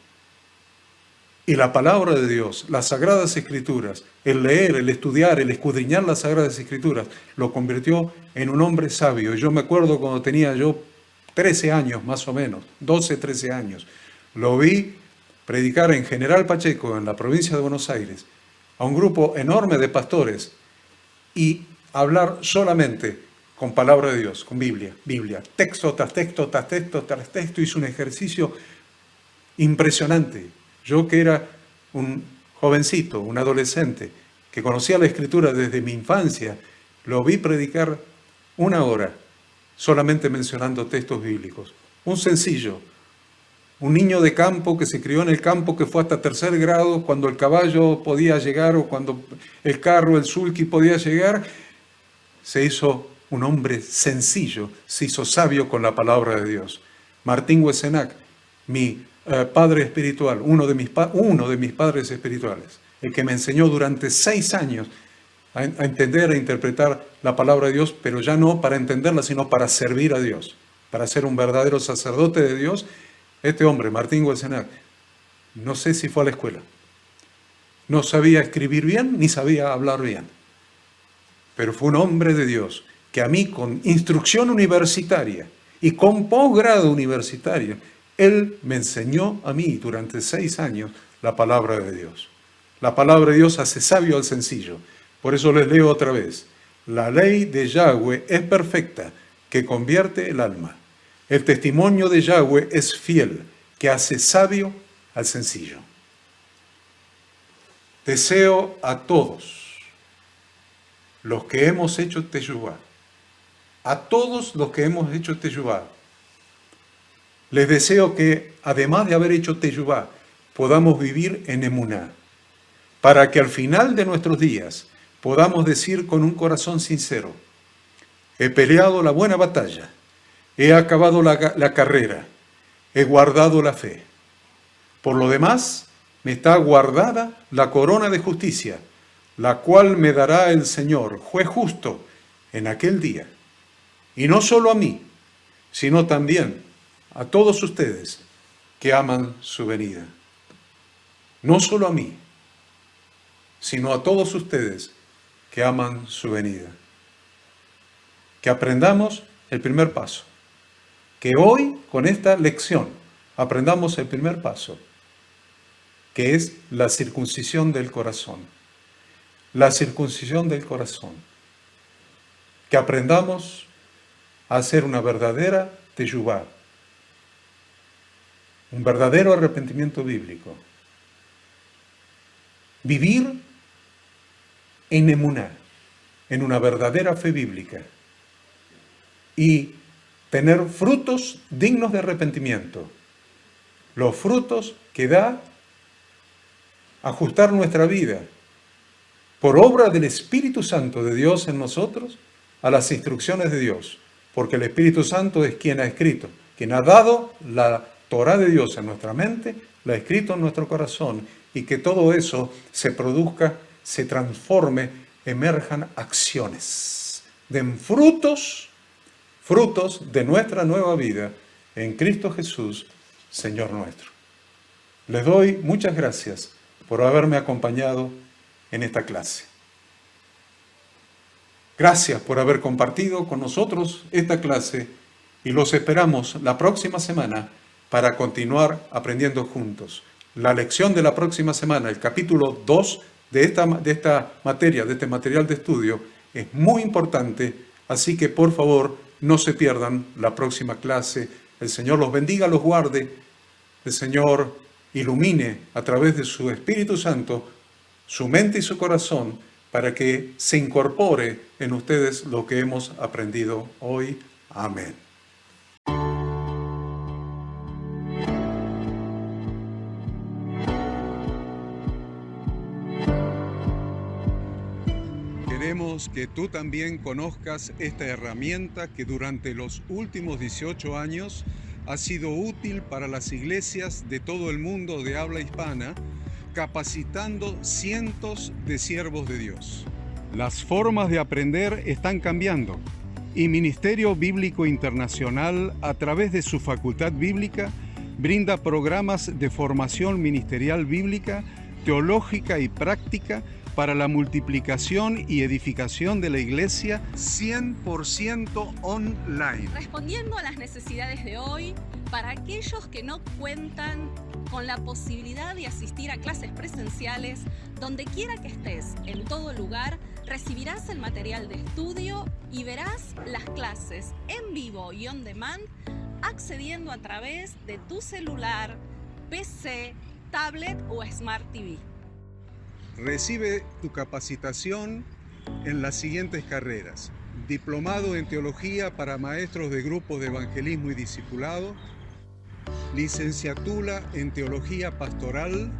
Y la palabra de Dios, las Sagradas Escrituras, el leer, el estudiar, el escudriñar las Sagradas Escrituras, lo convirtió en un hombre sabio. Yo me acuerdo cuando tenía yo 13 años más o menos, 12, 13 años, lo vi predicar en General Pacheco, en la provincia de Buenos Aires, a un grupo enorme de pastores y hablar solamente con palabra de Dios, con Biblia, texto tras texto, tras texto, tras texto. Hizo un ejercicio impresionante. Yo que era un jovencito, un adolescente, que conocía la Escritura desde mi infancia, lo vi predicar 1 hora, solamente mencionando textos bíblicos. Un sencillo, un niño de campo que se crió en el campo, que fue hasta 3er grado, cuando el caballo podía llegar o cuando el carro, el sulky podía llegar, se hizo un hombre sencillo, se hizo sabio con la palabra de Dios. Martín Huesenac, mi padre espiritual, uno de mis padres espirituales, el que me enseñó durante 6 años a entender e interpretar la palabra de Dios, pero ya no para entenderla, sino para servir a Dios, para ser un verdadero sacerdote de Dios. Este hombre, Martín Huesenac, no sé si fue a la escuela, no sabía escribir bien ni sabía hablar bien, pero fue un hombre de Dios que a mí, con instrucción universitaria y con posgrado universitario, él me enseñó a mí durante 6 años la palabra de Dios. La palabra de Dios hace sabio al sencillo. Por eso les leo otra vez. La ley de Yahweh es perfecta, que convierte el alma. El testimonio de Yahweh es fiel, que hace sabio al sencillo. Deseo a todos los que hemos hecho teshuvá, a todos los que hemos hecho teshuvá, les deseo que, además de haber hecho teshuvá, podamos vivir en emuná, para que al final de nuestros días podamos decir con un corazón sincero: he peleado la buena batalla, he acabado la carrera, he guardado la fe. Por lo demás, me está guardada la corona de justicia, la cual me dará el Señor, juez justo, en aquel día. Y no solo a mí, sino también a todos ustedes que aman su venida. No solo a mí, sino a todos ustedes que aman su venida. Que aprendamos el primer paso. Que hoy, con esta lección, aprendamos el primer paso, que es la circuncisión del corazón. La circuncisión del corazón. Que aprendamos a hacer una verdadera teshuvá, un verdadero arrepentimiento bíblico. Vivir en emuná, en una verdadera fe bíblica, y tener frutos dignos de arrepentimiento. Los frutos que da ajustar nuestra vida por obra del Espíritu Santo de Dios en nosotros a las instrucciones de Dios, porque el Espíritu Santo es quien ha escrito, quien ha dado la Torá de Dios en nuestra mente, la ha escrito en nuestro corazón, y que todo eso se produzca, se transforme, emerjan acciones, den frutos de nuestra nueva vida en Cristo Jesús, Señor nuestro. Les doy muchas gracias por haberme acompañado en esta clase. Gracias por haber compartido con nosotros esta clase y los esperamos la próxima semana para continuar aprendiendo juntos. La lección de la próxima semana, el capítulo 2 de esta materia, de este material de estudio, es muy importante, así que por favor no se pierdan la próxima clase. El Señor los bendiga, los guarde, el Señor ilumine a través de su Espíritu Santo su mente y su corazón para que se incorpore en ustedes lo que hemos aprendido hoy. Amén. Queremos que tú también conozcas esta herramienta que durante los últimos 18 años ha sido útil para las iglesias de todo el mundo de habla hispana, capacitando cientos de siervos de Dios. Las formas de aprender están cambiando y Ministerio Bíblico Internacional, a través de su facultad bíblica, Brinda programas de formación ministerial bíblica, teológica y práctica para la multiplicación y edificación de la iglesia 100% online. Respondiendo a las necesidades de hoy, para aquellos que no cuentan con la posibilidad de asistir a clases presenciales, donde quiera que estés, en todo lugar, recibirás el material de estudio y verás las clases en vivo y on demand, accediendo a través de tu celular, PC, tablet o Smart TV. Recibe tu capacitación en las siguientes carreras: diplomado en teología para maestros de grupos de evangelismo y discipulado, licenciatura en teología pastoral,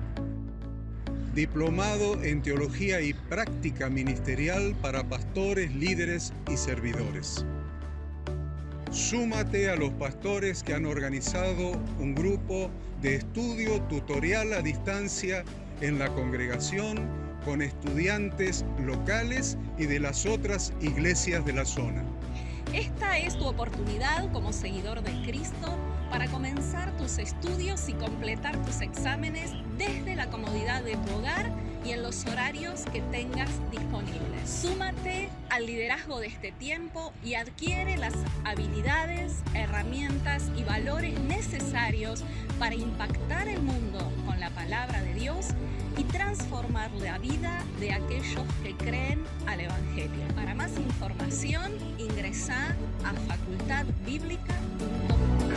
diplomado en teología y práctica ministerial para pastores, líderes y servidores. Súmate a los pastores que han organizado un grupo de estudio tutorial a distancia en la congregación con estudiantes locales y de las otras iglesias de la zona. Esta es tu oportunidad como seguidor de Cristo para comenzar tus estudios y completar tus exámenes desde la comodidad de tu hogar y en los horarios que tengas disponibles. Súmate al liderazgo de este tiempo y adquiere las habilidades, herramientas y valores necesarios para impactar el mundo con la palabra de Dios y transformar la vida de aquellos que creen al Evangelio. Para más información, ingresá a facultadbiblica.com.